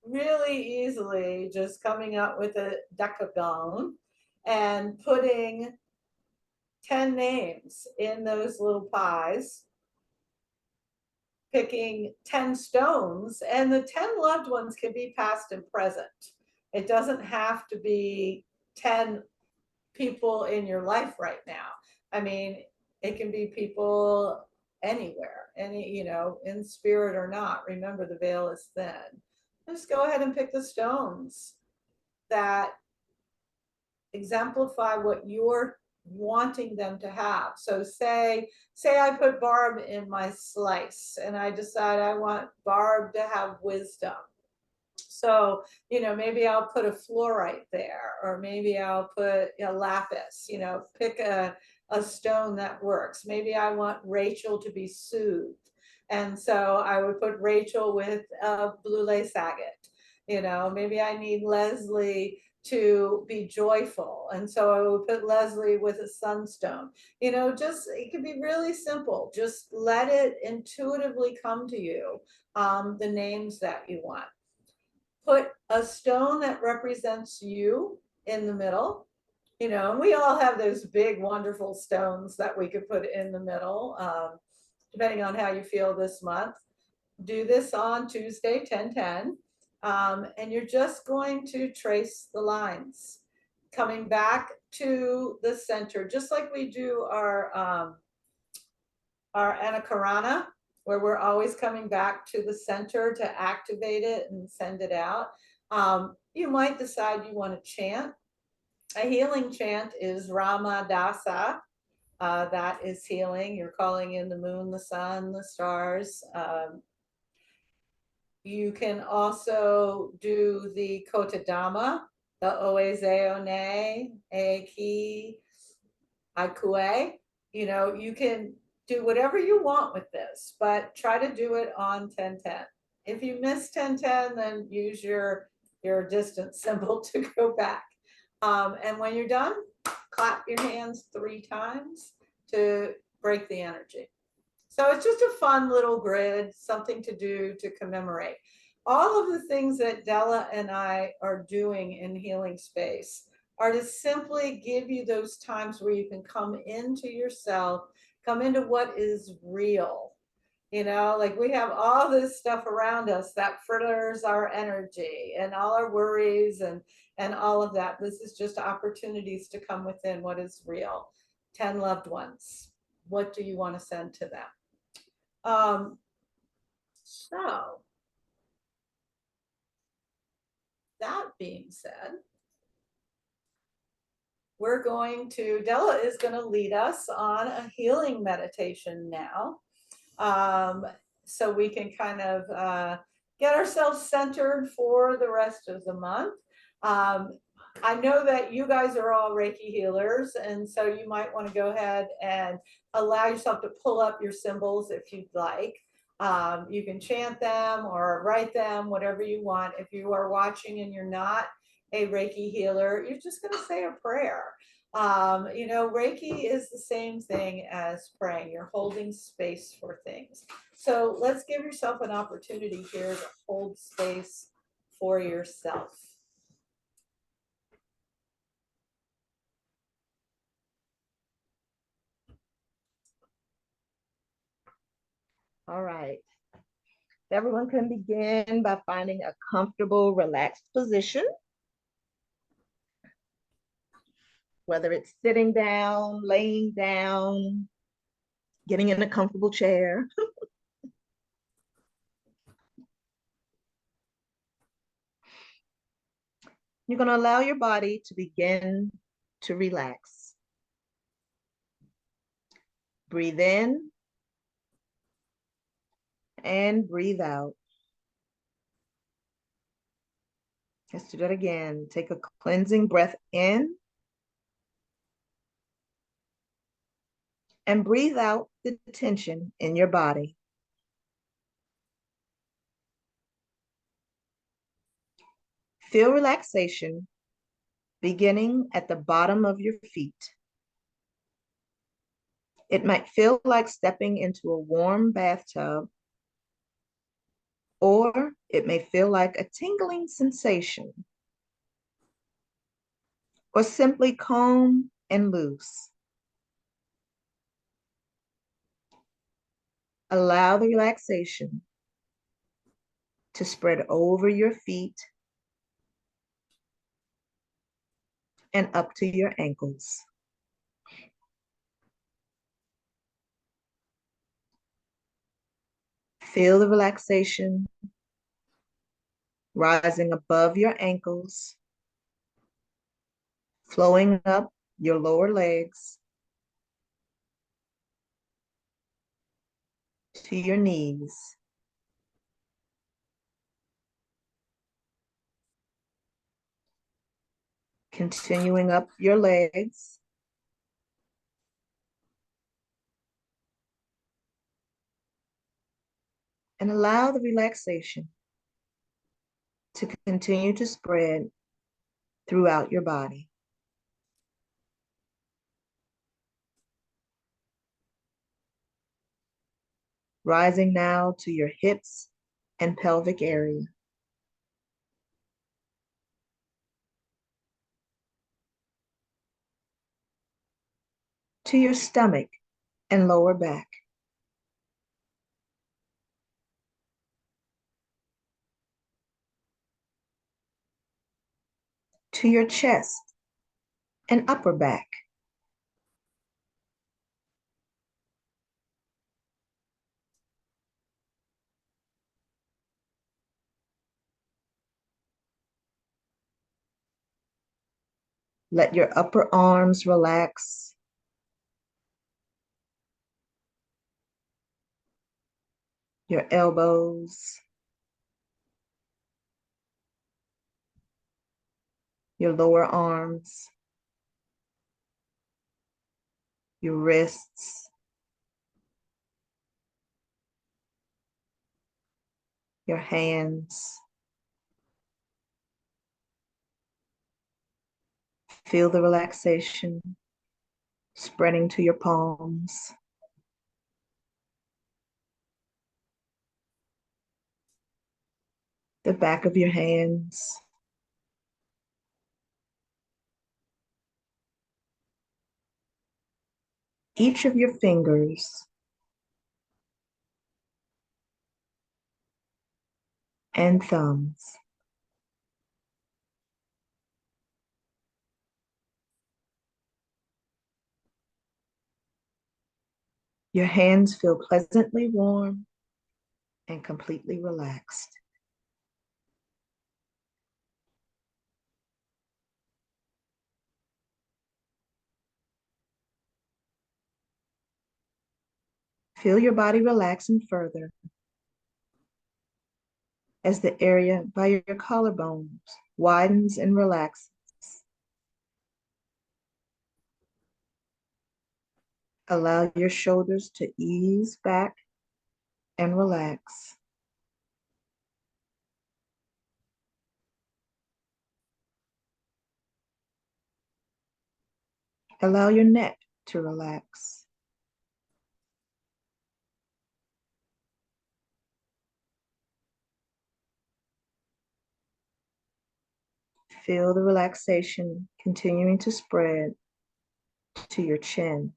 A: really easily just coming up with a decagon and putting 10 names in those little pies, picking 10 stones, and the 10 loved ones can be past and present. It doesn't have to be 10 people in your life right now. I mean, it can be people anywhere, any, you know, in spirit or not. Remember, the veil is thin. Just go ahead and pick the stones that exemplify what you're wanting them to have. So say I put Barb in my slice and I decide I want Barb to have wisdom. So, you know, maybe I'll put a fluorite there, or maybe I'll put a lapis, you know, pick a stone that works. Maybe I want Rachel to be soothed. And so I would put Rachel with blue lace agate. You know, maybe I need Leslie to be joyful. And so I would put Leslie with a sunstone. You know, just it can be really simple. Just let it intuitively come to you, the names that you want. Put a stone that represents you in the middle. You know, and we all have those big, wonderful stones that we could put in the middle, depending on how you feel this month. Do this on Tuesday, 10-10. And you're just going to trace the lines coming back to the center, just like we do our anakarana, where we're always coming back to the center to activate it and send it out. You might decide you want to chant. A healing chant is Rama Dasa. That is healing. You're calling in the moon, the sun, the stars. You can also do the Kotadama, the Oezeone, Eiki, Aikue. You know, you can do whatever you want with this, but try to do it on 1010. If you miss 1010, then use your distance symbol to go back. And when you're done, clap your hands 3 times to break the energy. So it's just a fun little grid, something to do to commemorate. All of the things that Della and I are doing in Healing Space are to simply give you those times where you can come into yourself, come into what is real. You know, like we have all this stuff around us that fritters our energy and all our worries and all of that. This is just opportunities to come within what is real. 10 loved ones. What do you want to send to them? So that being said, Della is going to lead us on a healing meditation now. So we can kind of get ourselves centered for the rest of the month. I know that you guys are all Reiki healers, and so you might want to go ahead and allow yourself to pull up your symbols if you'd like. You can chant them or write them, whatever you want. If you are watching and you're not a Reiki healer, you're just going to say a prayer. You know, Reiki is the same thing as praying. You're holding space for things. So let's give yourself an opportunity here to hold space for yourself.
B: All right. Everyone can begin by finding a comfortable, relaxed position. Whether it's sitting down, laying down, getting in a comfortable chair. You're going to allow your body to begin to relax. Breathe in and breathe out. Let's do that again. Take a cleansing breath in and breathe out the tension in your body. Feel relaxation beginning at the bottom of your feet. It might feel like stepping into a warm bathtub, or it may feel like a tingling sensation, or simply calm and loose. Allow the relaxation to spread over your feet and up to your ankles. Feel the relaxation rising above your ankles, flowing up your lower legs to your knees. Continuing up your legs, and allow the relaxation to continue to spread throughout your body. Rising now to your hips and pelvic area. To your stomach and lower back. To your chest and upper back. Let your upper arms relax. Your elbows. Your lower arms. Your wrists. Your hands. Feel the relaxation spreading to your palms. The back of your hands. Each of your fingers. And thumbs. Your hands feel pleasantly warm and completely relaxed. Feel your body relaxing further as the area by your collarbones widens and relaxes. Allow your shoulders to ease back and relax. Allow your neck to relax. Feel the relaxation continuing to spread to your chin,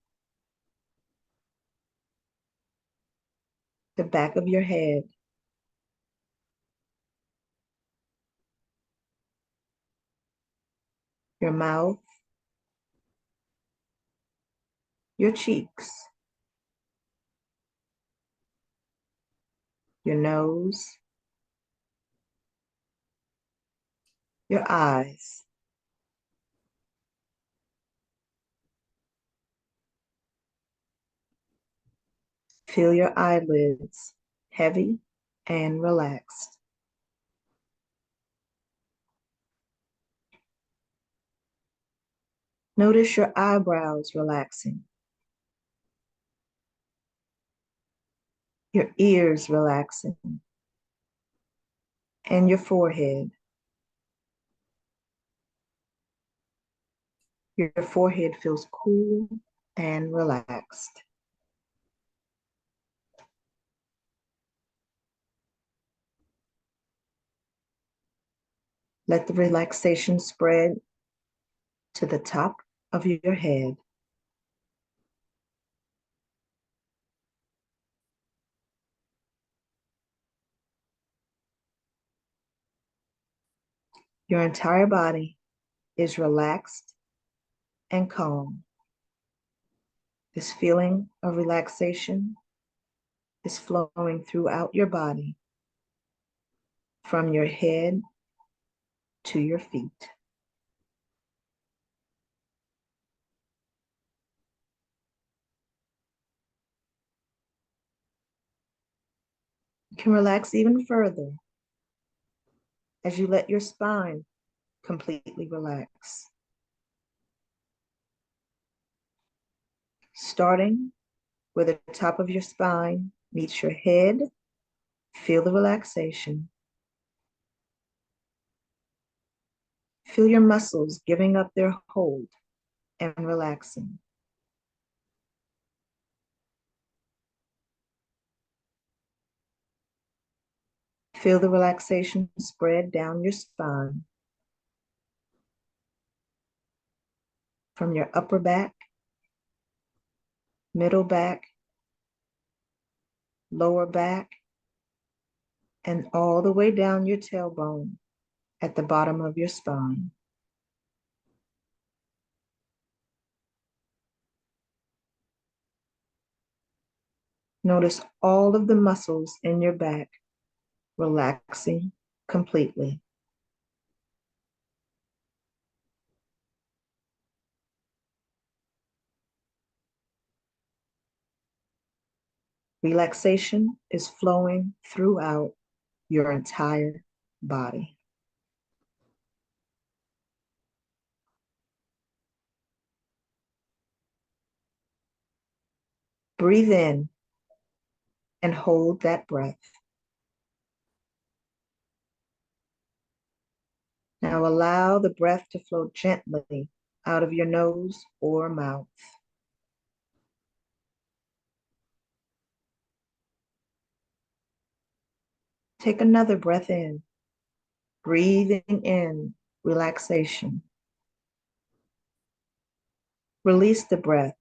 B: the back of your head, your mouth, your cheeks, your nose, your eyes. Feel your eyelids heavy and relaxed. Notice your eyebrows relaxing, your ears relaxing, and your forehead. Your forehead feels cool and relaxed. Let the relaxation spread to the top of your head. Your entire body is relaxed and calm. This feeling of relaxation is flowing throughout your body, from your head to your feet. You can relax even further as you let your spine completely relax. Starting where the top of your spine meets your head, feel the relaxation. Feel your muscles giving up their hold and relaxing. Feel the relaxation spread down your spine, from your upper back, middle back, lower back, and all the way down your tailbone at the bottom of your spine. Notice all of the muscles in your back relaxing completely. Relaxation is flowing throughout your entire body. Breathe in and hold that breath. Now allow the breath to flow gently out of your nose or mouth. Take another breath in, breathing in relaxation. Release the breath.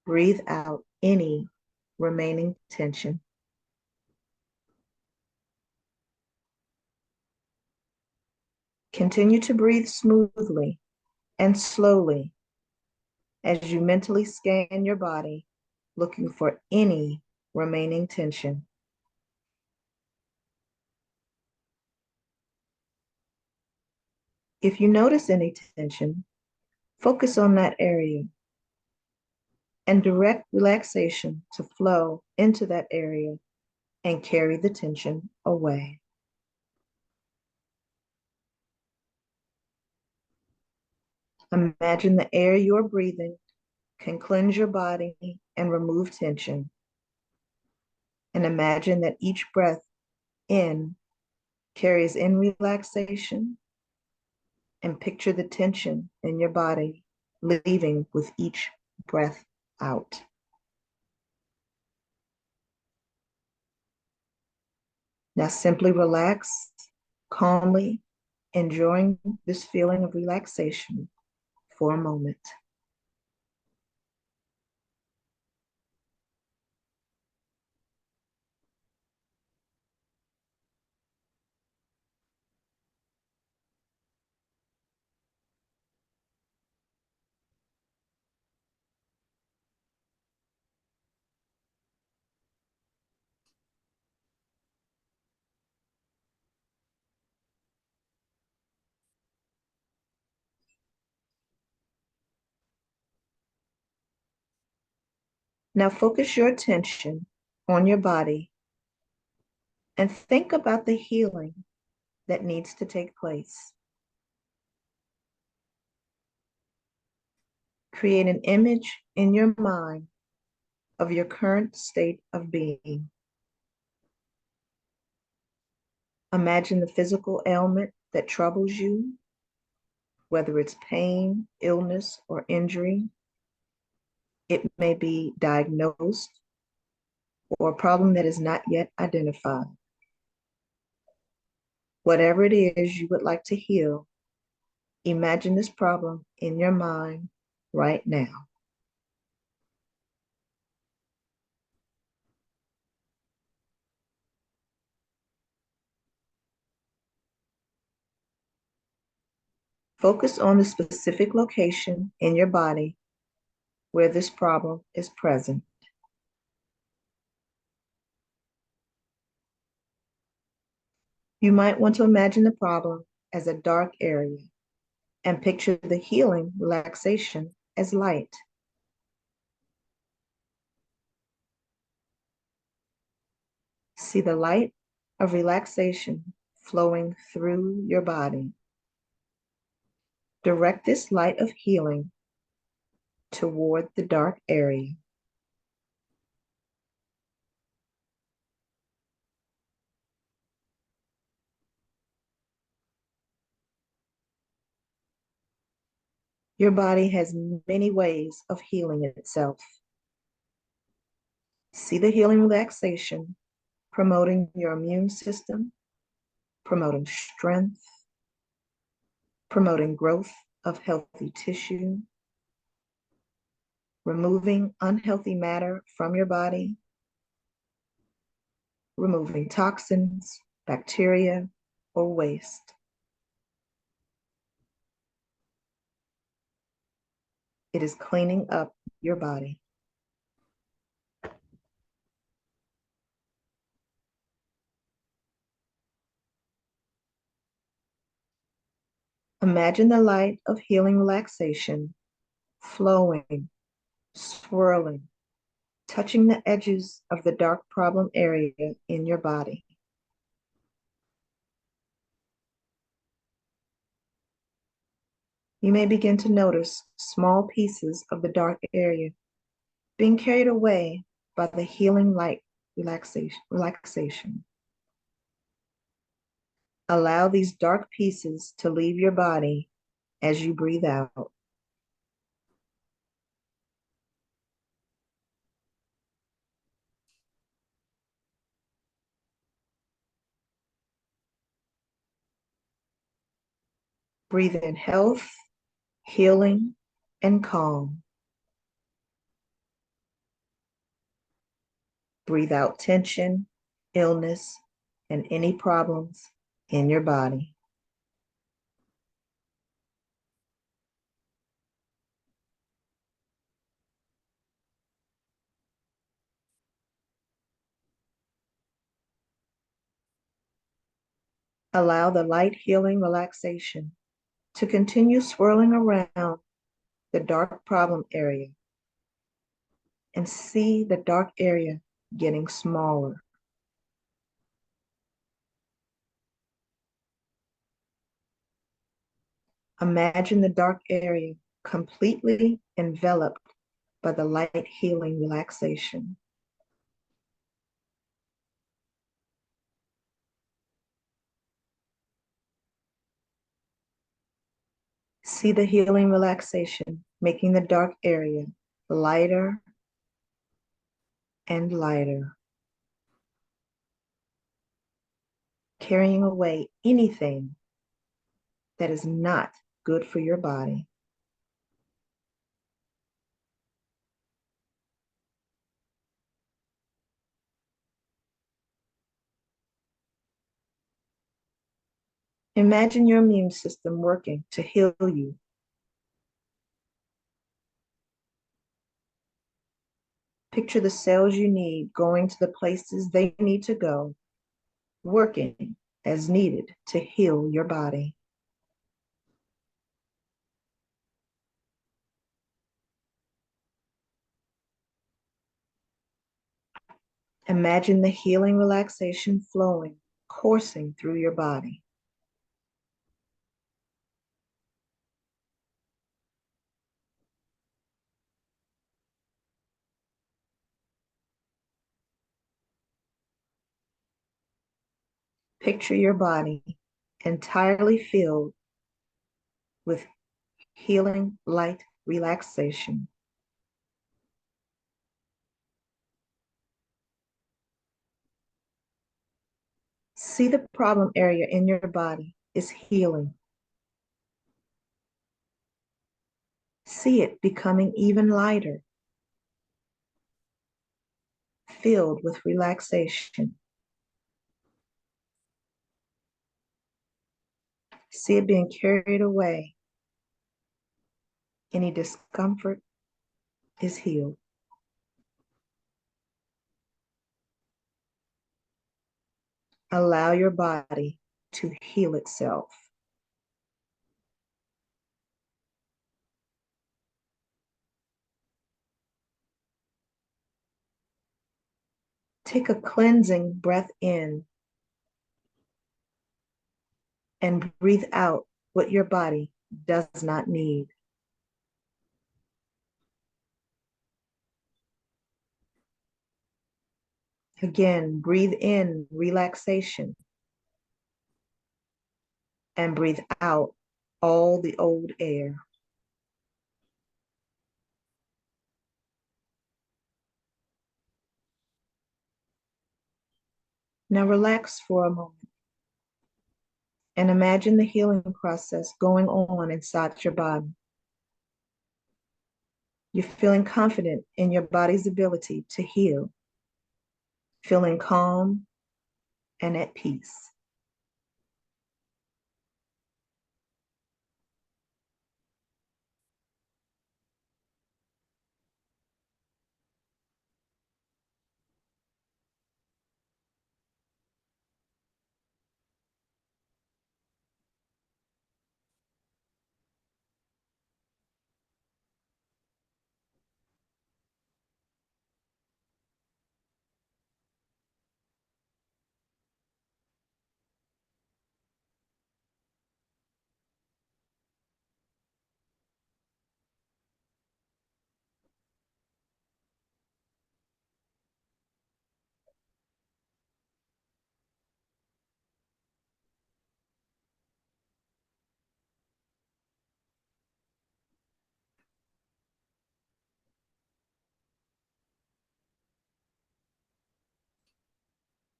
B: Breathe out any remaining tension. Continue to breathe smoothly and slowly as you mentally scan your body, looking for any remaining tension. If you notice any tension, focus on that area and direct relaxation to flow into that area and carry the tension away. Imagine the air you're breathing can cleanse your body and remove tension. And imagine that each breath in carries in relaxation, and picture the tension in your body leaving with each breath out. Now simply relax, calmly, enjoying this feeling of relaxation for a moment. Now focus your attention on your body and think about the healing that needs to take place. Create an image in your mind of your current state of being. Imagine the physical ailment that troubles you, whether it's pain, illness, or injury. It may be diagnosed or a problem that is not yet identified. Whatever it is you would like to heal, imagine this problem in your mind right now. Focus on the specific location in your body where this problem is present. You might want to imagine the problem as a dark area and picture the healing relaxation as light. See the light of relaxation flowing through your body. Direct this light of healing toward the dark area. Your body has many ways of healing itself. See the healing relaxation promoting your immune system, promoting strength, promoting growth of healthy tissue, removing unhealthy matter from your body, removing toxins, bacteria, or waste. It is cleaning up your body. Imagine the light of healing relaxation flowing, swirling, touching the edges of the dark problem area in your body. You may begin to notice small pieces of the dark area being carried away by the healing light relaxation. Allow these dark pieces to leave your body as you breathe out. Breathe in health, healing, and calm. Breathe out tension, illness, and any problems in your body. Allow the light healing relaxation to continue swirling around the dark problem area and see the dark area getting smaller. Imagine the dark area completely enveloped by the light healing relaxation. See the healing relaxation making the dark area lighter and lighter, carrying away anything that is not good for your body. Imagine your immune system working to heal you. Picture the cells you need going to the places they need to go, working as needed to heal your body. Imagine the healing relaxation flowing, coursing through your body. Picture your body entirely filled with healing light relaxation. See the problem area in your body is healing. See it becoming even lighter, filled with relaxation. See it being carried away. Any discomfort is healed. Allow your body to heal itself. Take a cleansing breath in and breathe out what your body does not need. Again, breathe in relaxation and breathe out all the old air. Now relax for a moment and imagine the healing process going on inside your body. You're feeling confident in your body's ability to heal, feeling calm and at peace.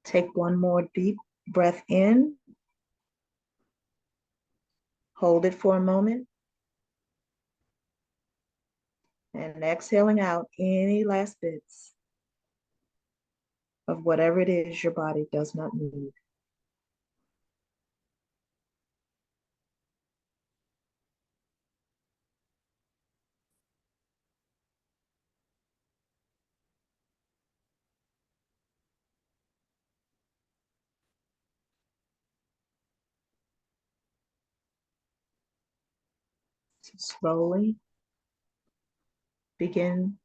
B: Take one more deep breath in. Hold it for a moment. And exhaling out any last bits of whatever it is your body does not need. So slowly begin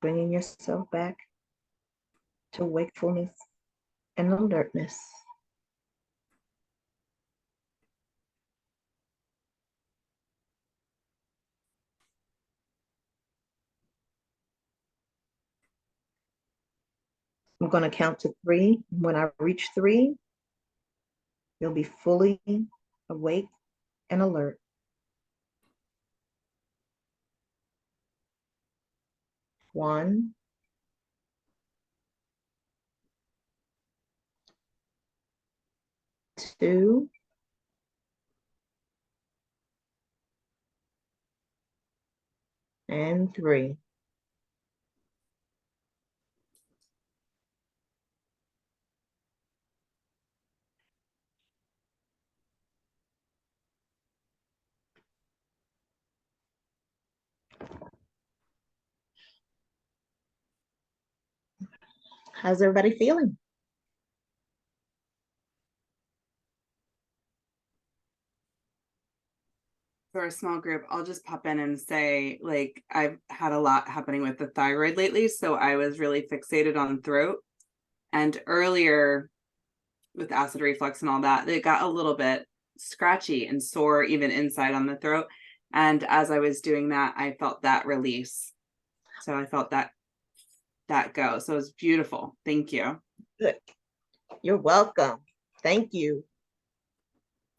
B: bringing yourself back to wakefulness and alertness. I'm going to count to 3. When I reach 3, you'll be fully awake and alert. 1, 2, and 3. How's everybody feeling?
C: For a small group, I'll just pop in and say, like, I've had a lot happening with the thyroid lately, so I was really fixated on throat. And earlier with acid reflux and all that, it got a little bit scratchy and sore even inside on the throat. And as I was doing that, I felt that release. So I felt that go. So it was beautiful. Thank you.
B: Good. You're welcome. Thank you.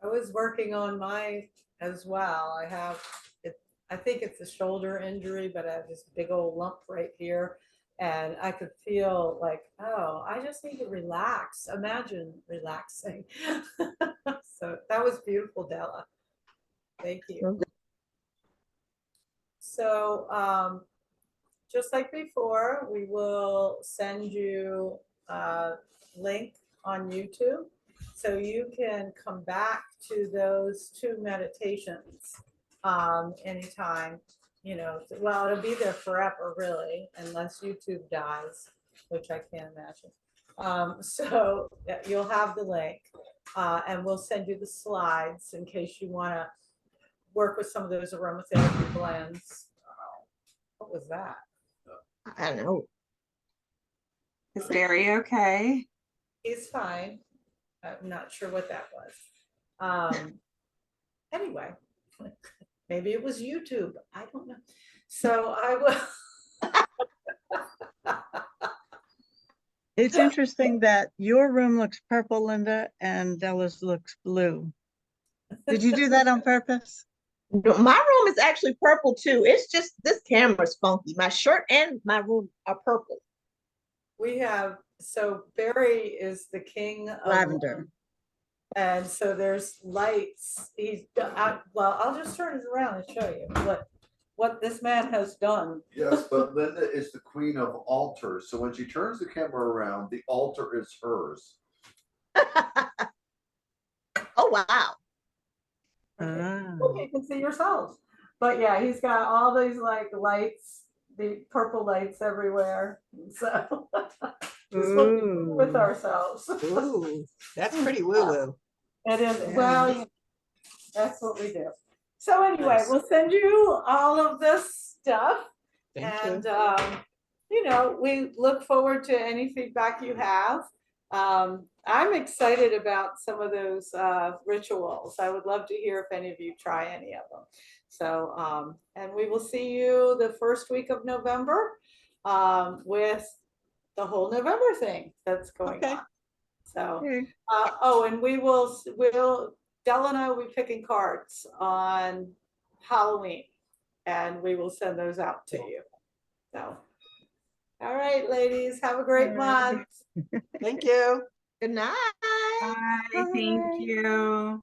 A: I was working on mine as well. I have it, I think it's a shoulder injury, but I have this big old lump right here. And I could feel like, oh, I just need to relax. Imagine relaxing. So that was beautiful, Della. Thank you. So just like before, we will send you a link on YouTube so you can come back to those 2 meditations anytime, you know, well, it'll be there forever really, unless YouTube dies, which I can't imagine. So yeah, you'll have the link and we'll send you the slides in case you want to work with some of those aromatherapy blends. What was that?
B: I don't know.
C: Is Barry okay?
A: He's fine. I'm not sure what that was. Anyway, maybe it was YouTube. I don't know. So I will.
F: It's interesting that your room looks purple, Linda, and Della's looks blue. Did you do that on purpose?
B: No, my room is actually purple too. It's just this camera's funky. My shirt and my room are purple.
A: We have, so Barry is the king of
F: Lavender.
A: and so there's lights. Well, I'll just turn it around and show you what this man has done.
D: Yes, but Linda is the queen of altars. So when she turns the camera around, the altar is hers.
B: Oh, wow.
F: Ah.
A: You can see yourselves. But yeah, he's got all these like lights, the purple lights everywhere. So just looking with
F: Ooh.
A: ourselves.
E: Ooh, that's pretty woo-woo.
A: It is,
F: Yeah.
A: well, that's what we do. So anyway,
E: Nice.
A: we'll send you all of this stuff.
E: Thank
A: And,
E: you.
A: you know, we look forward to any feedback you have. I'm excited about some of those rituals. I would love to hear if any of you try any of them. So, and we will see you the first week of November with the whole November thing that's going
E: Okay.
A: on. So,
F: Okay.
A: oh, and Della and I will be picking cards on Halloween, and we will send those out to you. So, all right, ladies, have a great
F: All right.
A: month.
E: Thank you.
B: Good night.
C: Bye. Thank you.